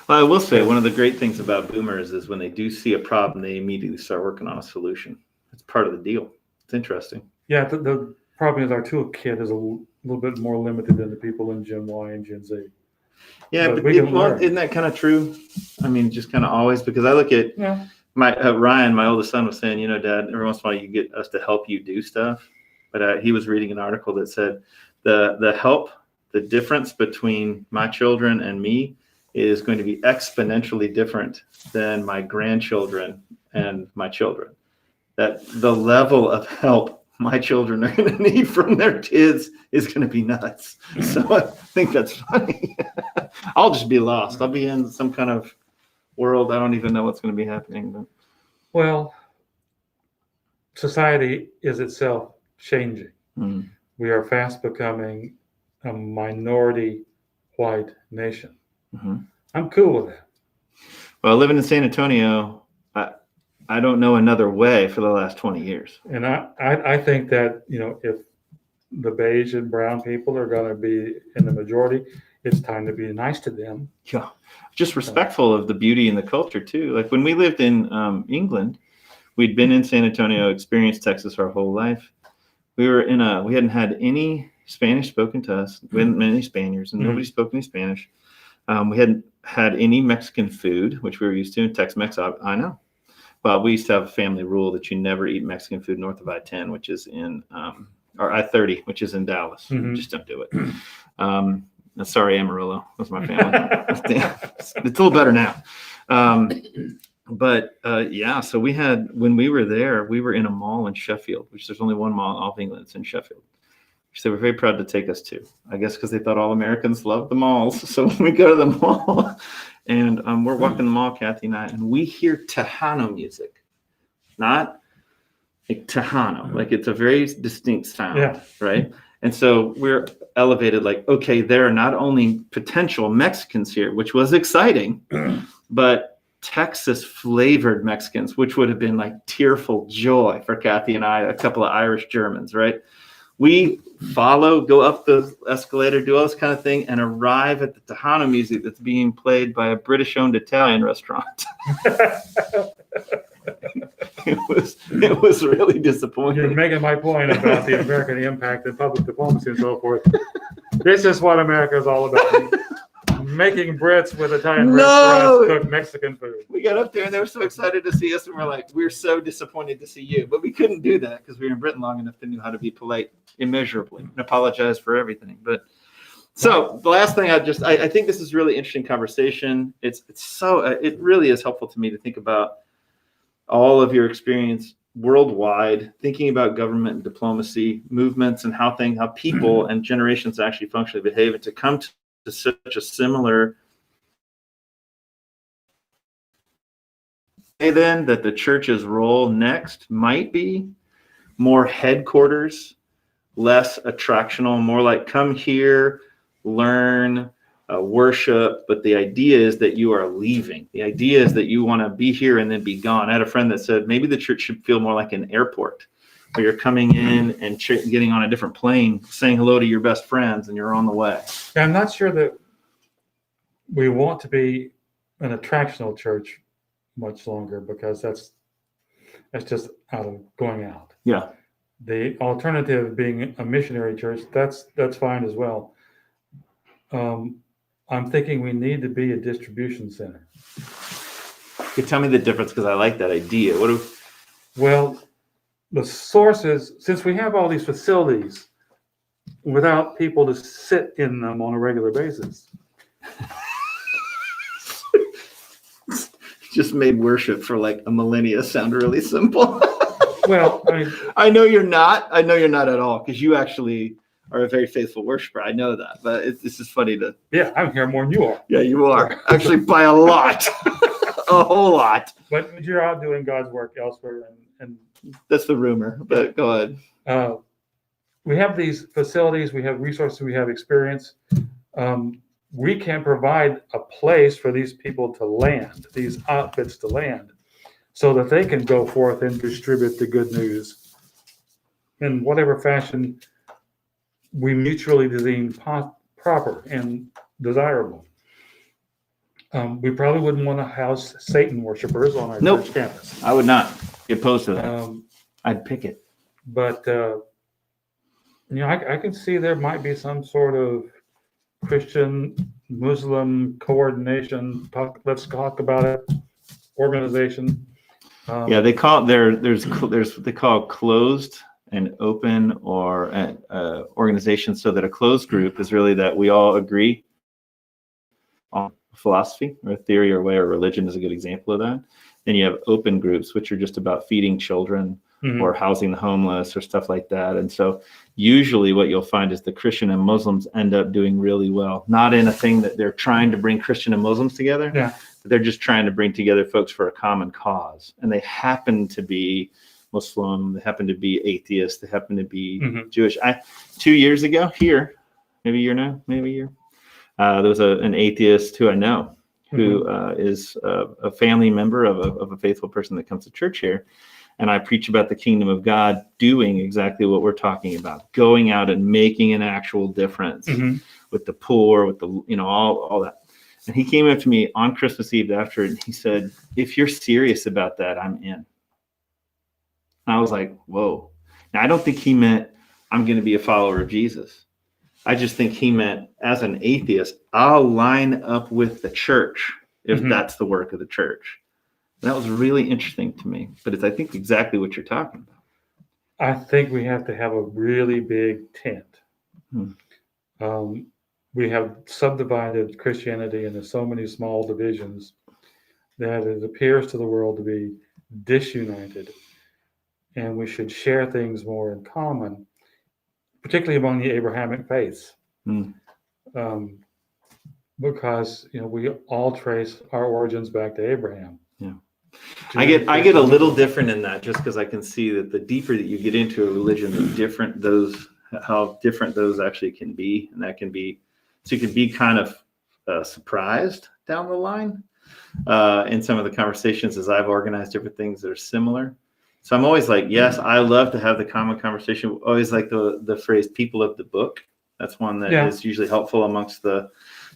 [SPEAKER 1] Well, I will say one of the great things about boomers is when they do see a problem, they immediately start working on a solution. It's part of the deal. It's interesting.
[SPEAKER 2] Yeah, the problem is our toolkit is a little bit more limited than the people in Gen Y and Gen Z.
[SPEAKER 1] Yeah,
[SPEAKER 2] but
[SPEAKER 1] isn't that kind of true? I mean, just kind of always, because I look at my Ryan, my oldest son, was saying, Dad, every once in a while you get us to help you do stuff. But he was reading an article that said the difference between my children and me is going to be exponentially different than my grandchildren and my children. That the level of help my children are going to need from their kids is going to be nuts. So I think that's funny. I'll just be lost. I'll be in some kind of world. I don't even know what's going to be happening. But.
[SPEAKER 2] Well, society is itself changing. We are fast becoming a minority white nation. I'm cool with that.
[SPEAKER 1] Well, living in San Antonio, I don't know another way for the last 20 years.
[SPEAKER 2] And I think that, if the beige and brown people are going to be in the majority, it's time to be nice to them.
[SPEAKER 1] Yeah, just respectful of the beauty and the culture too. Like when we lived in England, we'd been in San Antonio, experienced Texas our whole life. We hadn't had any Spanish spoken to us. We hadn't met any Spaniards, and nobody spoke any Spanish. We hadn't had any Mexican food, which we were used to in Tex-Mex. I know, but we used to have a family rule that you never eat Mexican food north of I-10, which is in or I-30, which is in Dallas. Just don't do it. Sorry, Amarillo. That's my family. It's a little better now. Yeah, so when we were there, we were in a mall in Sheffield, which there's only one mall in all of England. It's in Sheffield, which they were very proud to take us to. I guess because they thought all Americans loved the malls. So when we go to the mall and we're walking the mall, Kathy and I, and we hear Tejano music, not like Tejano, like it's a very distinct sound, right? And so we're elevated like, okay, there are not only potential Mexicans here, which was exciting, but Texas flavored Mexicans, which would have been like tearful joy for Kathy and I, a couple of Irish Germans, right? We go up the escalator, do all this kind of thing, and arrive at the Tejano music that's being played by a British-owned Italian restaurant. It was really disappointing.
[SPEAKER 2] You're making my point about the American impact and public diplomacy and so forth. This is what America is all about. Making Brits with Italian restaurants cook Mexican food.
[SPEAKER 1] We got up there and they were so excited to see us, and we're like, we're so disappointed to see you. But we couldn't do that because we were in Britain long enough to know how to be polite immeasurably and apologize for everything. But so the last thing I think this is really interesting conversation. It really is helpful to me to think about all of your experience worldwide, thinking about government and diplomacy movements and how people and generations actually functionally behave, and to come to such a similar then that the church's role next might be more headquarters, less attractional, more like come here, learn, worship. But the idea is that you are leaving. The idea is that you want to be here and then be gone. I had a friend that said maybe the church should feel more like an airport where you're coming in and getting on a different plane, saying hello to your best friends, and you're on the way.
[SPEAKER 2] I'm not sure that we want to be an attractional church much longer, because that's just going out.
[SPEAKER 1] Yeah.
[SPEAKER 2] The alternative being a missionary church, that's fine as well. I'm thinking we need to be a distribution center.
[SPEAKER 1] You tell me the difference, because I like that idea.
[SPEAKER 2] Well, the sources, since we have all these facilities without people to sit in them on a regular basis.
[SPEAKER 1] Just made worship for like a millennia sound really simple.
[SPEAKER 2] Well,
[SPEAKER 1] I know you're not at all, because you actually are a very faithful worshiper. I know that, but it's just funny to.
[SPEAKER 2] Yeah, I'm here more than you are.
[SPEAKER 1] Yeah, you are actually by a lot, a whole lot.
[SPEAKER 2] But you're out doing God's work elsewhere, and
[SPEAKER 1] that's the rumor. But go ahead.
[SPEAKER 2] We have these facilities, we have resources, we have experience. We can provide a place for these people to land, these outfits to land, so that they can go forth and distribute the good news in whatever fashion we mutually deem proper and desirable. We probably wouldn't want to house Satan worshipers on our church campus.
[SPEAKER 1] I would not be opposed to that. I'd pick it.
[SPEAKER 2] But, I can see there might be some sort of Christian Muslim coordination. Let's talk about it. Organization.
[SPEAKER 1] They call it they call it closed and open, or organization. So that a closed group is really that we all agree on philosophy or theory or way, or religion is a good example of that. Then you have open groups, which are just about feeding children. Mm-hmm. Or housing the homeless or stuff like that. And so usually what you'll find is the Christian and Muslims end up doing really well, not in a thing that they're trying to bring Christian and Muslims together. Yeah. But they're just trying to bring together folks for a common cause. And they happen to be Muslim, they happen to be atheists, they happen to be Jewish. 2 years ago here, maybe a year, there was an atheist who I know who is a family member of a faithful person that comes to church here. And I preach about the kingdom of God doing exactly what we're talking about, going out and making an actual difference with the poor, with the, all that. And he came up to me on Christmas Eve after it, and he said, if you're serious about that, I'm in. And I was like, whoa. Now, I don't think he meant I'm going to be a follower of Jesus. I just think he meant, as an atheist, I'll line up with the church if that's the work of the church. And that was really interesting to me, but it's, I think, exactly what you're talking about.
[SPEAKER 2] I think we have to have a really big tent. We have subdivided Christianity into so many small divisions that it appears to the world to be disunited, and we should share things more in common, particularly among the Abrahamic faiths, because we all trace our origins back to Abraham.
[SPEAKER 1] Yeah, I get a little different in that, just because I can see that the deeper that you get into a religion, the different how different those actually can be, and that can be, so you can be kind of surprised down the line in some of the conversations as I've organized different things that are similar. So I'm always like, yes, I love to have the common conversation. Always like the phrase "people of the book." That's one that is usually helpful amongst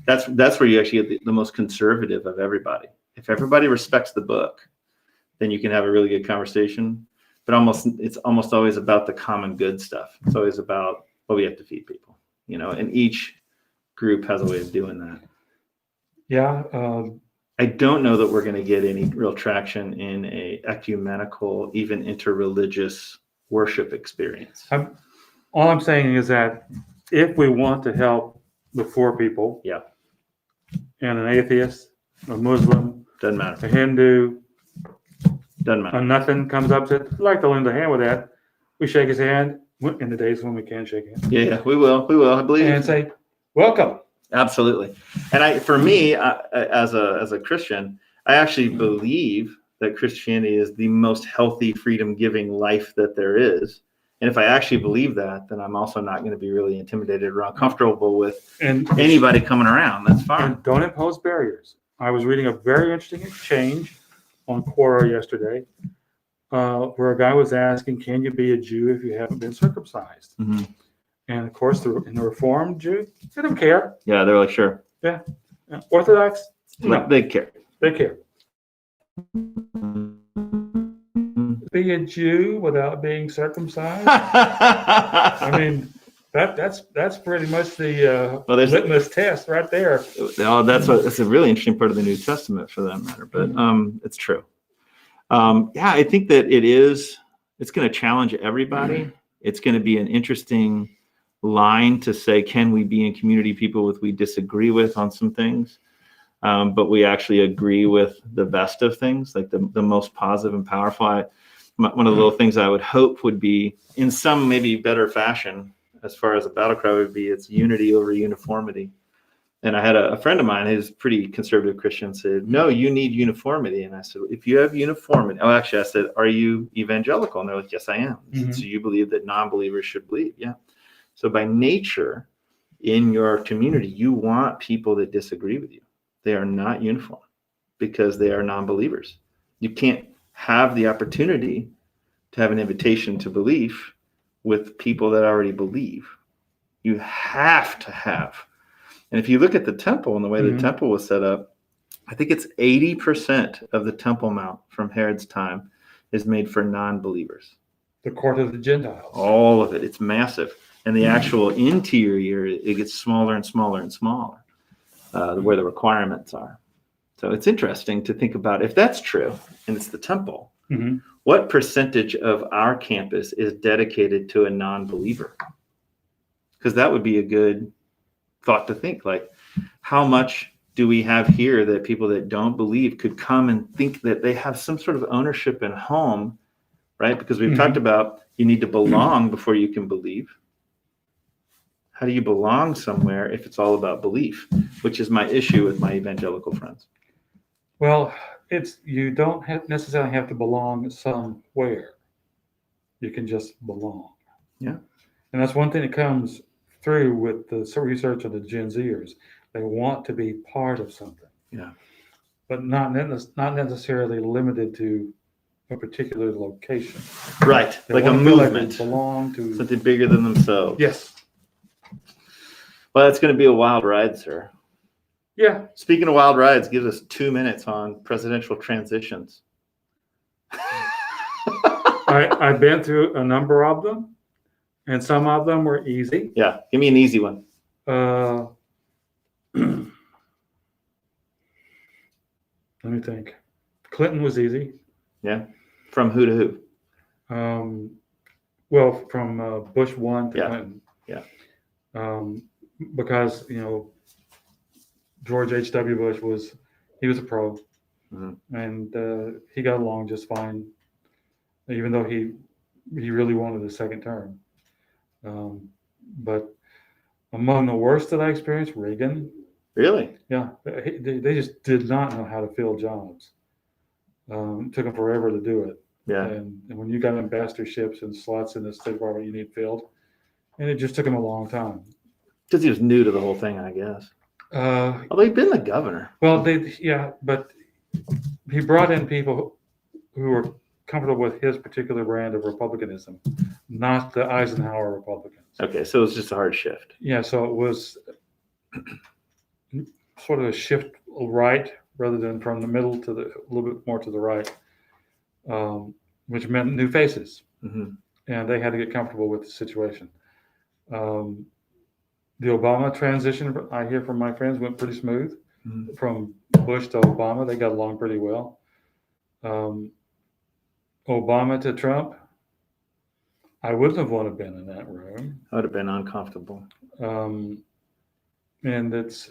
[SPEAKER 1] that's where you actually get the most conservative of everybody. If everybody respects the book, then you can have a really good conversation. But it's almost always about the common good stuff. It's always about, well, we have to feed people, and each group has a way of doing that.
[SPEAKER 2] Yeah.
[SPEAKER 1] I don't know that we're going to get any real traction in a ecumenical, even interreligious worship experience.
[SPEAKER 2] All I'm saying is that if we want to help the poor people, and an atheist, a Muslim,
[SPEAKER 1] doesn't matter,
[SPEAKER 2] a Hindu,
[SPEAKER 1] doesn't matter,
[SPEAKER 2] nothing comes up to, I'd like to lend a hand with that. We shake his hand in the days when we can shake hands.
[SPEAKER 1] Yeah, we will. I believe.
[SPEAKER 2] And say, welcome.
[SPEAKER 1] Absolutely. And for me, as a Christian, I actually believe that Christianity is the most healthy, freedom-giving life that there is. And if I actually believe that, then I'm also not going to be really intimidated or uncomfortable with anybody coming around. That's fine.
[SPEAKER 2] And don't impose barriers. I was reading a very interesting exchange on Quora yesterday, where a guy was asking, can you be a Jew if you haven't been circumcised? And of course, in the Reformed Jew, they don't care.
[SPEAKER 1] Yeah, they're like, sure.
[SPEAKER 2] Yeah. Orthodox,
[SPEAKER 1] no, they care.
[SPEAKER 2] They care. Be a Jew without being circumcised? I mean, that's pretty much the litmus test right there.
[SPEAKER 1] That's a really interesting part of the New Testament, for that matter. But it's true. I think that it's going to challenge everybody. It's going to be an interesting line to say, can we be in community people we disagree with on some things, but we actually agree with the best of things, like the most positive and powerful. One of the little things I would hope would be, in some maybe better fashion, as far as a battle cry would be, it's unity over uniformity. And I had a friend of mine who's pretty conservative Christian said, no, you need uniformity. And I said, if you have uniformity, I said, are you evangelical? And they're like, yes, I am. So you believe that non-believers should believe? Yeah. So by nature, in your community, you want people that disagree with you. They are not uniform because they are non-believers. You can't have the opportunity to have an invitation to belief with people that already believe. You have to have. And if you look at the temple and the way the temple was set up, I think it's 80% of the Temple Mount from Herod's time is made for non-believers.
[SPEAKER 2] The court of the Gentiles.
[SPEAKER 1] All of it. It's massive. And the actual interior, it gets smaller and smaller and smaller, where the requirements are. So it's interesting to think about, if that's true, and it's the temple, what percentage of our campus is dedicated to a non-believer? Because that would be a good thought to think, like, how much do we have here that people that don't believe could come and think that they have some sort of ownership and home, right? Because we've talked about you need to belong before you can believe. How do you belong somewhere if it's all about belief, which is my issue with my evangelical friends?
[SPEAKER 2] Well, you don't necessarily have to belong somewhere. You can just belong.
[SPEAKER 1] Yeah.
[SPEAKER 2] And that's one thing that comes through with the research of the Gen Zers. They want to be part of something.
[SPEAKER 1] Yeah.
[SPEAKER 2] But not necessarily limited to a particular location.
[SPEAKER 1] Right.
[SPEAKER 2] They
[SPEAKER 1] like a
[SPEAKER 2] want to feel
[SPEAKER 1] movement.
[SPEAKER 2] like they belong to
[SPEAKER 1] something bigger than themselves.
[SPEAKER 2] Yes.
[SPEAKER 1] Well, it's going to be a wild ride, sir.
[SPEAKER 2] Yeah,
[SPEAKER 1] Speaking of wild rides, give us 2 minutes on presidential transitions.
[SPEAKER 2] I've been through a number of them, and some of them were easy.
[SPEAKER 1] Yeah, give me an easy one.
[SPEAKER 2] Uh, let me think. Clinton was easy.
[SPEAKER 1] Yeah, from who to who?
[SPEAKER 2] Well, from Bush 1 to
[SPEAKER 1] Yeah.
[SPEAKER 2] Clinton.
[SPEAKER 1] Yeah.
[SPEAKER 2] Because, George H.W. Bush was a pro, and he got along just fine, even though he really wanted a second term. But among the worst that I experienced, Reagan.
[SPEAKER 1] Really?
[SPEAKER 2] Yeah, they just did not know how to fill jobs. It took them forever to do it.
[SPEAKER 1] Yeah.
[SPEAKER 2] And when you got ambassadorships and slots in the State Department you need filled, and it just took him a long time.
[SPEAKER 1] Because he was new to the whole thing, I guess. Although he'd been the governor.
[SPEAKER 2] Well, but he brought in people who were comfortable with his particular brand of republicanism, not the Eisenhower Republicans.
[SPEAKER 1] Okay, so it was just a hard shift.
[SPEAKER 2] Yeah, so it was sort of a shift right rather than from the middle to a little bit more to the right, which meant new faces, and they had to get comfortable with the situation. The Obama transition, I hear from my friends, went pretty smooth. From Bush to Obama, they got along pretty well. Obama to Trump, I wouldn't have wanted to been in that room.
[SPEAKER 1] I would have been uncomfortable.
[SPEAKER 2] And this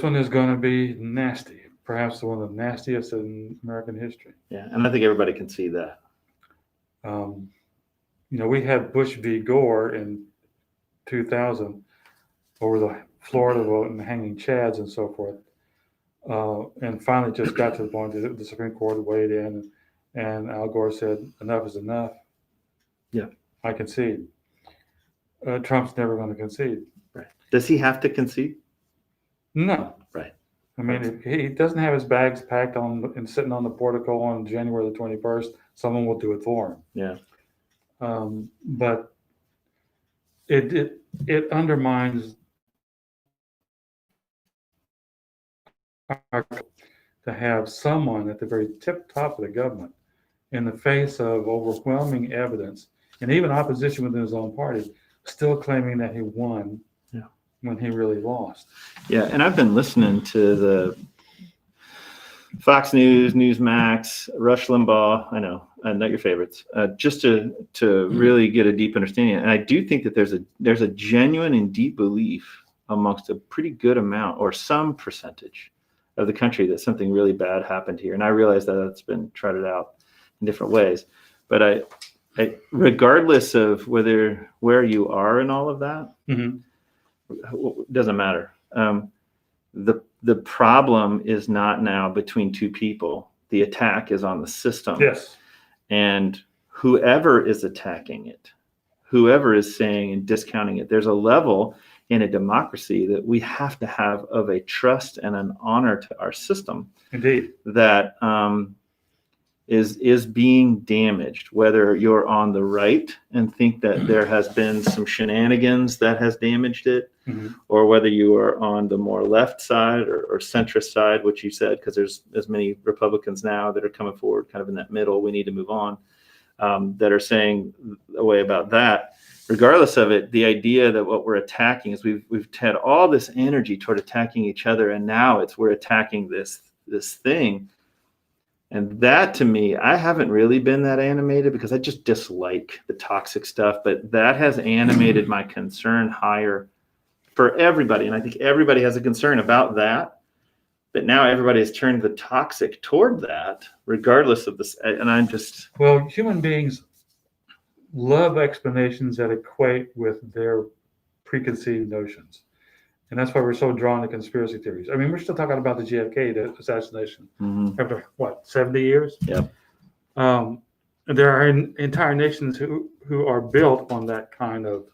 [SPEAKER 2] one is going to be nasty, perhaps one of the nastiest in American history.
[SPEAKER 1] Yeah, and I think everybody can see that.
[SPEAKER 2] We had Bush v. Gore in 2000 over the Florida vote and hanging Chads and so forth. And finally just got to the point that the Supreme Court weighed in, and Al Gore said, enough is enough.
[SPEAKER 1] Yeah.
[SPEAKER 2] I concede. Trump's never going to concede.
[SPEAKER 1] Right. Does he have to concede?
[SPEAKER 2] No.
[SPEAKER 1] Right.
[SPEAKER 2] I mean, if he doesn't have his bags packed and sitting on the portico on January the 21st, someone will do it for him.
[SPEAKER 1] Yeah.
[SPEAKER 2] But it undermines to have someone at the very tip top of the government, in the face of overwhelming evidence and even opposition within his own party, still claiming that he won when he really lost.
[SPEAKER 1] Yeah, and I've been listening to the Fox News, Newsmax, Rush Limbaugh. I know, not your favorites, just to really get a deep understanding. And I do think that there's a genuine and deep belief amongst a pretty good amount, or some percentage of the country, that something really bad happened here. And I realize that that's been trotted out in different ways, but I regardless of where you are in all of that, doesn't matter. The problem is not now between two people. The attack is on the system.
[SPEAKER 2] Yes.
[SPEAKER 1] And whoever is attacking it, whoever is saying and discounting it, there's a level in a democracy that we have to have of a trust and an honor to our system.
[SPEAKER 2] Indeed.
[SPEAKER 1] That is being damaged, whether you're on the right and think that there has been some shenanigans that has damaged it, or whether you are on the more left side or centrist side, which you said, because there's as many Republicans now that are coming forward kind of in that middle, we need to move on, that are saying a way about that. Regardless of it, the idea that what we're attacking is we've had all this energy toward attacking each other, and now we're attacking this thing. And that, to me, I haven't really been that animated because I just dislike the toxic stuff, but that has animated my concern higher for everybody. And I think everybody has a concern about that, but now everybody has turned the toxic toward that, regardless of this. And I'm just...
[SPEAKER 2] Well, human beings love explanations that equate with their preconceived notions. And that's why we're so drawn to conspiracy theories. I mean, we're still talking about the JFK assassination after, 70 years?
[SPEAKER 1] Yep.
[SPEAKER 2] There are entire nations who are built on that kind of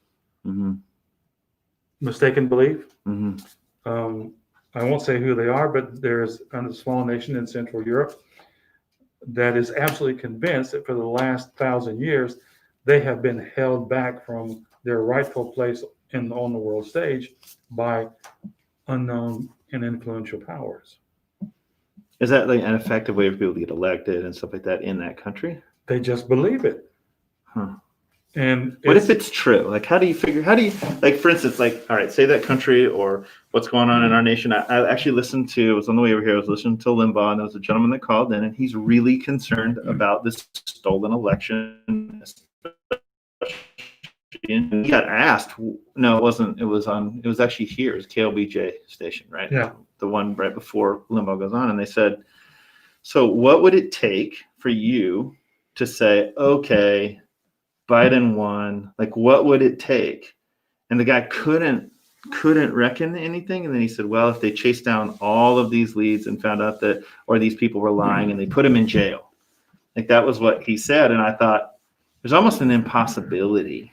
[SPEAKER 2] mistaken belief. I won't say who they are, but there's a small nation in Central Europe that is absolutely convinced that for the last 1,000 years, they have been held back from their rightful place on the world stage by unknown and influential powers.
[SPEAKER 1] Is that like an effective way for people to get elected and stuff like that in that country?
[SPEAKER 2] They just believe it.
[SPEAKER 1] Huh.
[SPEAKER 2] And
[SPEAKER 1] What if it's true? Like, how do you, like, for instance, like, all right, say that country or what's going on in our nation. I actually listened to, it was on the way over here, I was listening to Limbaugh, and there was a gentleman that called in, and he's really concerned about this stolen election. And he got asked, no, it wasn't, it was actually here, it was KLBJ station, right?
[SPEAKER 2] Yeah.
[SPEAKER 1] The one right before Limbaugh goes on, and they said, so what would it take for you to say, okay, Biden won, like what would it take? And the guy couldn't reckon anything. And then he said, well, if they chased down all of these leads and found out that, or these people were lying and they put him in jail. Like that was what he said. And I thought there's almost an impossibility.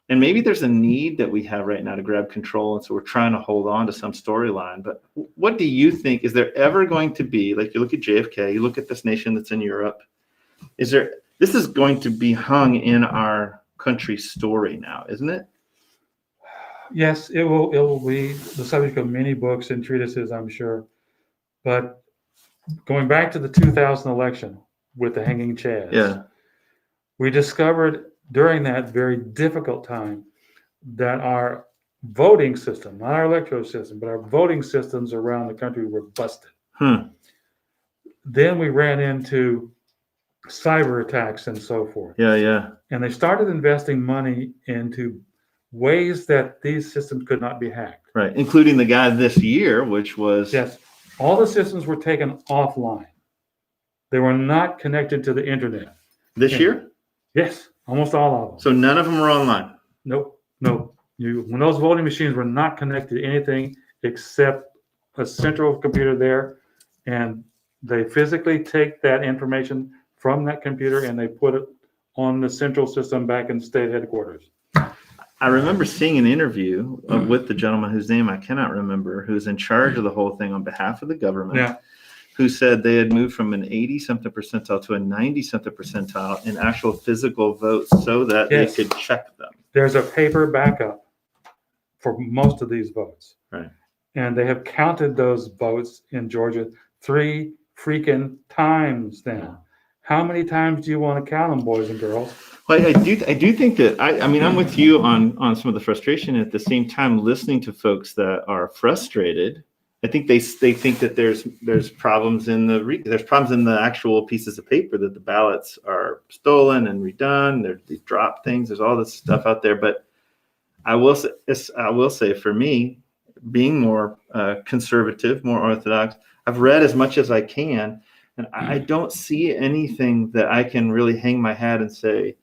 [SPEAKER 1] And maybe there's a need that we have right now to grab control. And so we're trying to hold on to some storyline. But what do you think? Is there ever going to be, like you look at JFK, you look at this nation that's in Europe, this is going to be hung in our country's story now, isn't it?
[SPEAKER 2] Yes, it will be the subject of many books and treatises, I'm sure. But going back to the 2000 election with the hanging chads,
[SPEAKER 1] Yeah.
[SPEAKER 2] we discovered during that very difficult time that our voting system, not our electoral system, but our voting systems around the country were busted. Then we ran into cyber attacks and so forth.
[SPEAKER 1] Yeah.
[SPEAKER 2] And they started investing money into ways that these systems could not be hacked.
[SPEAKER 1] Right. Including the guy this year, which was.
[SPEAKER 2] Yes. All the systems were taken offline. They were not connected to the internet.
[SPEAKER 1] This year?
[SPEAKER 2] Yes. Almost all of them.
[SPEAKER 1] So none of them were online?
[SPEAKER 2] Nope. When those voting machines were not connected to anything except a central computer there, and they physically take that information from that computer and they put it on the central system back in state headquarters.
[SPEAKER 1] I remember seeing an interview with the gentleman whose name I cannot remember, who's in charge of the whole thing on behalf of the government, who said they had moved from an 80-something percentile to a 90-something percentile in actual physical votes so that they could check them.
[SPEAKER 2] There's a paper backup for most of these votes.
[SPEAKER 1] Right.
[SPEAKER 2] And they have counted those votes in Georgia 3 freaking times now. How many times do you want to count them, boys and girls?
[SPEAKER 1] Well, I do think that I mean I'm with you on some of the frustration. At the same time, listening to folks that are frustrated, I think they think that there's problems in there's problems in the actual pieces of paper, that the ballots are stolen and redone. They drop things. There's all this stuff out there. But I will say for me, being more conservative, more orthodox, I've read as much as I can. And I don't see anything that I can really hang my hat and say,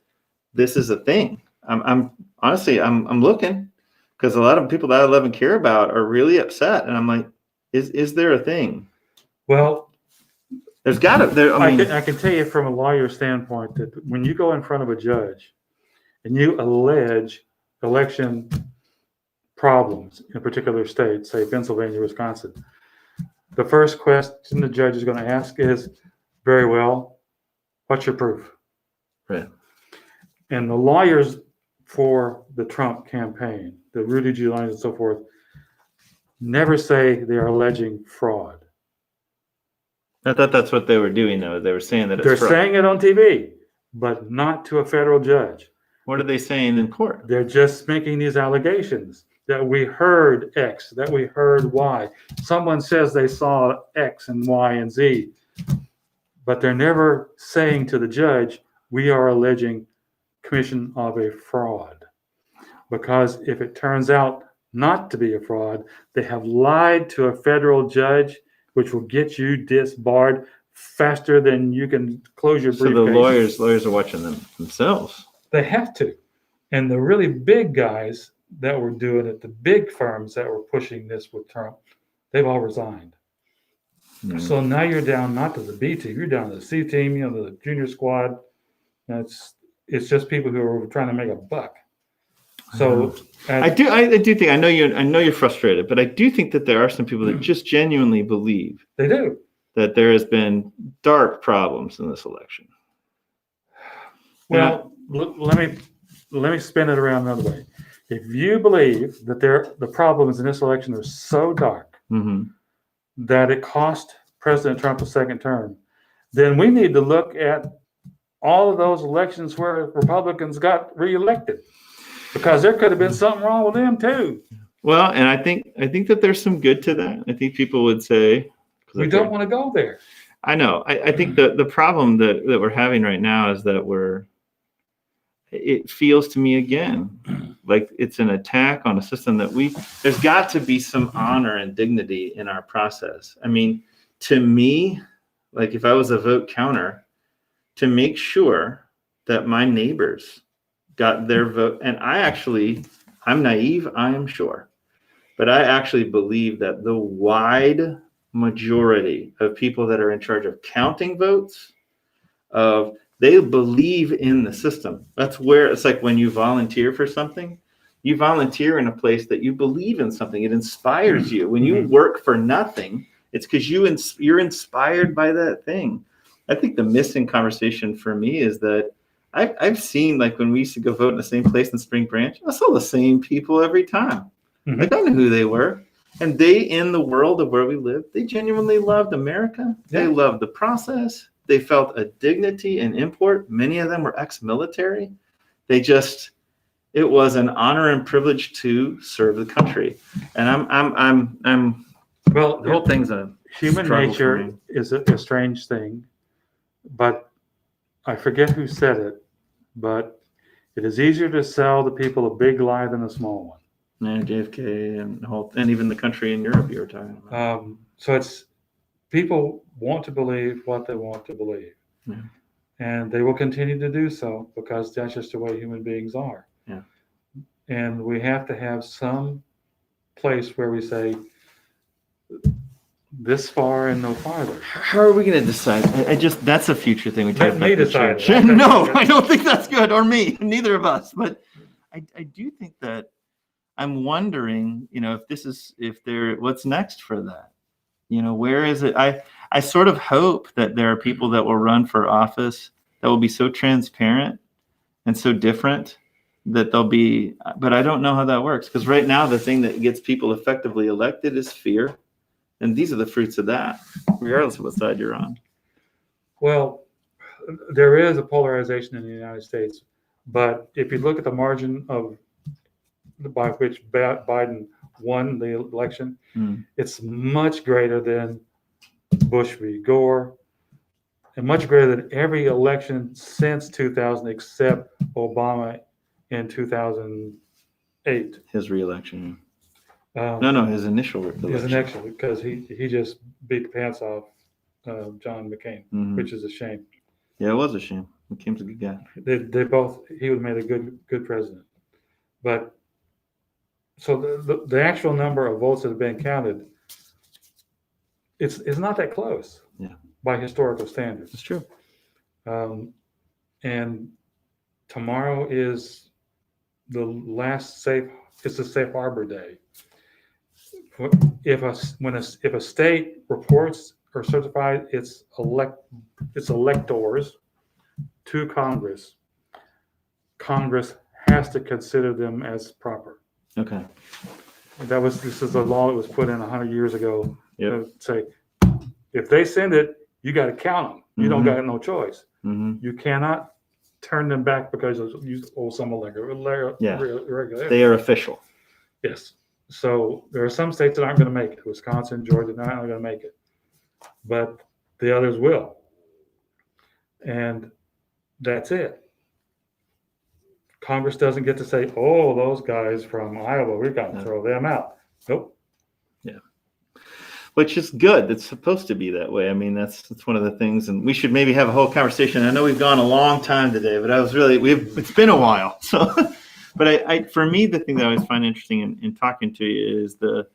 [SPEAKER 1] this is a thing. I'm honestly looking, because a lot of people that I love and care about are really upset. And I'm like, is there a thing?
[SPEAKER 2] Well,
[SPEAKER 1] there's got to,
[SPEAKER 2] I can tell you from a lawyer standpoint that when you go in front of a judge and you allege election problems in a particular state, say Pennsylvania, Wisconsin, the first question the judge is going to ask is, very well, what's your proof?
[SPEAKER 1] Right.
[SPEAKER 2] And the lawyers for the Trump campaign, the Rudy Giuliani and so forth, never say they are alleging fraud.
[SPEAKER 1] I thought that's what they were doing, though. They were saying that
[SPEAKER 2] they're saying it on TV, but not to a federal judge.
[SPEAKER 1] What are they saying in court?
[SPEAKER 2] They're just making these allegations that we heard X, that we heard Y. Someone says they saw X and Y and Z, but they're never saying to the judge, we are alleging commission of a fraud. Because if it turns out not to be a fraud, they have lied to a federal judge, which will get you disbarred faster than you can close your briefcase.
[SPEAKER 1] So the lawyers are watching themselves.
[SPEAKER 2] They have to. And the really big guys that were doing it, the big firms that were pushing this with Trump, they've all resigned. Mm-hmm. So now you're down not to the B team, you're down to the C team, the junior squad. And it's just people who are trying to make a buck. So
[SPEAKER 1] I do think I know you're frustrated, but I do think that there are some people that just genuinely believe
[SPEAKER 2] they do
[SPEAKER 1] that there has been dark problems in this election.
[SPEAKER 2] Well, let me spin it around another way. If you believe that the problems in this election are so dark that it cost President Trump a second term, then we need to look at all of those elections where Republicans got reelected, because there could have been something wrong with them too.
[SPEAKER 1] Well, and I think that there's some good to that. I think people would say,
[SPEAKER 2] We don't want to go there.
[SPEAKER 1] I know. I think the problem that we're having right now is that it feels to me again like it's an attack on a system that there's got to be some honor and dignity in our process. I mean, to me, like if I was a vote counter, to make sure that my neighbors got their vote, and I'm naive, I am sure, but I actually believe that the wide majority of people that are in charge of counting votes, they believe in the system. That's where it's like when you volunteer for something, you volunteer in a place that you believe in something. It inspires you. When you work for nothing, it's because you're inspired by that thing. I think the missing conversation for me is that I've seen, like when we used to go vote in the same place in Spring Branch, I saw the same people every time. I don't know who they were. And they, in the world of where we live, they genuinely loved America. They loved the process. They felt a dignity in import. Many of them were ex-military. It was an honor and privilege to serve the country. And
[SPEAKER 2] Well,
[SPEAKER 1] the whole thing's a
[SPEAKER 2] human
[SPEAKER 1] struggle
[SPEAKER 2] nature
[SPEAKER 1] for me.
[SPEAKER 2] is a strange thing, but I forget who said it, but it is easier to sell the people a big lie than a small one.
[SPEAKER 1] Yeah, JFK and even the country in Europe you were talking about.
[SPEAKER 2] So it's people want to believe what they want to believe, and they will continue to do so because that's just the way human beings are.
[SPEAKER 1] Yeah.
[SPEAKER 2] And we have to have some place where we say this far and no farther.
[SPEAKER 1] How are we going to decide? That's a future thing. We talk
[SPEAKER 2] Let
[SPEAKER 1] about
[SPEAKER 2] me
[SPEAKER 1] the
[SPEAKER 2] decide.
[SPEAKER 1] church. No, I don't think that's good, or me, neither of us. But I do think that I'm wondering, what's next for that? Where is it? I sort of hope that there are people that will run for office that will be so transparent and so different that they'll be, but I don't know how that works, because right now the thing that gets people effectively elected is fear. And these are the fruits of that, regardless of what side you're on.
[SPEAKER 2] Well, there is a polarization in the United States, but if you look at the margin by which Biden won the election, it's much greater than Bush v. Gore, and much greater than every election since 2000 except Obama in 2008.
[SPEAKER 1] His reelection. His initial election.
[SPEAKER 2] His initial, because he just beat the pants off John McCain, which is a shame.
[SPEAKER 1] Yeah, it was a shame. McCain's a good guy.
[SPEAKER 2] He would have made a good president. But so the actual number of votes that have been counted, it's not that close.
[SPEAKER 1] Yeah.
[SPEAKER 2] By historical standards.
[SPEAKER 1] It's true.
[SPEAKER 2] And tomorrow is the last safe harbor day. If a state reports or certifies its electors to Congress, Congress has to consider them as proper.
[SPEAKER 1] Okay.
[SPEAKER 2] This is a law that was put in 100 years ago.
[SPEAKER 1] Yep.
[SPEAKER 2] Say, if they send it, you got to count them. You don't got no choice. You cannot turn them back because you owe someone like regular.
[SPEAKER 1] They are official.
[SPEAKER 2] Yes. So there are some states that aren't going to make it. Wisconsin, Georgia, not going to make it, but the others will. And that's it. Congress doesn't get to say, "Oh, those guys from Iowa, we've got to throw them out." Nope.
[SPEAKER 1] Yeah. Which is good. It's supposed to be that way. I mean, that's one of the things, and we should maybe have a whole conversation. I know we've gone a long time today, but it's been a while. So, but for me, the thing that I always find interesting in talking to you is the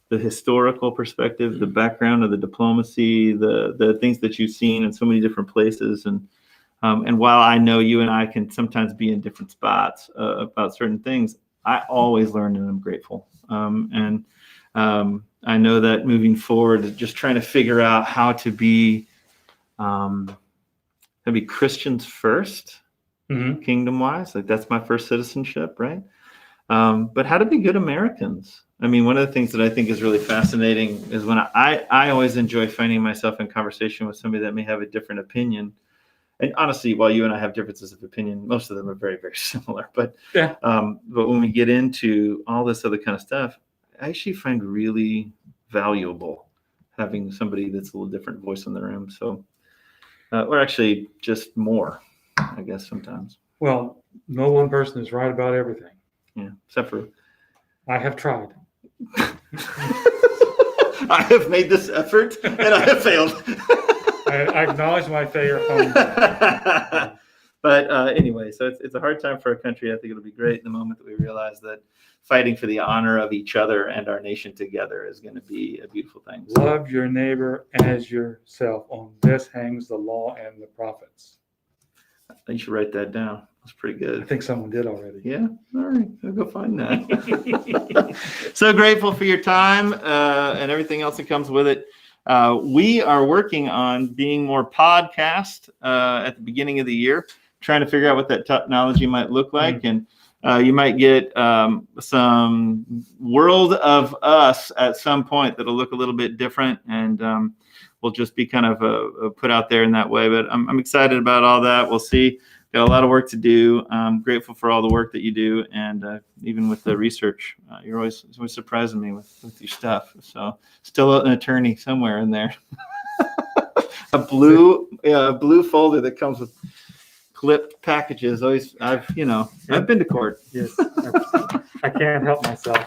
[SPEAKER 1] historical perspective, the background of the diplomacy, the things that you've seen in so many different places, and while I know you and I can sometimes be in different spots about certain things, I always learn and I'm grateful. I know that moving forward, just trying to figure out how to be Christians first, kingdom wise. Like that's my first citizenship, right? but how to be good Americans. I mean, one of the things that I think is really fascinating is when I always enjoy finding myself in conversation with somebody that may have a different opinion. And honestly, while you and I have differences of opinion, most of them are very, very similar. But
[SPEAKER 2] Yeah.
[SPEAKER 1] But when we get into all this other kind of stuff, I actually find really valuable having somebody that's a little different voice in the room. So, or actually just more, I guess sometimes.
[SPEAKER 2] Well, no one person is right about everything.
[SPEAKER 1] Yeah, except for
[SPEAKER 2] I have tried.
[SPEAKER 1] I have made this effort and I have failed.
[SPEAKER 2] I acknowledge my failure.
[SPEAKER 1] But anyway, so it's a hard time for our country. I think it'll be great the moment that we realize that fighting for the honor of each other and our nation together is going to be a beautiful thing. So,
[SPEAKER 2] Love your neighbor as yourself. On this hangs the law and the prophets.
[SPEAKER 1] you should write that down. That's pretty
[SPEAKER 2] I
[SPEAKER 1] good.
[SPEAKER 2] think someone did already.
[SPEAKER 1] Yeah. All right. I'll go find that. So grateful for your time and everything else that comes with it. We are working on being more podcast at the beginning of the year, trying to figure out what that technology might look like. And you might get some world of us at some point that'll look a little bit different. And we'll just be kind of put out there in that way. But I'm excited about all that. We'll see. Got a lot of work to do. I'm grateful for all the work that you do. And even with the research, you're always surprising me with your stuff. So still an attorney somewhere in there. a blue folder that comes with clipped packages. I've been to court.
[SPEAKER 2] Yes. I can't help myself.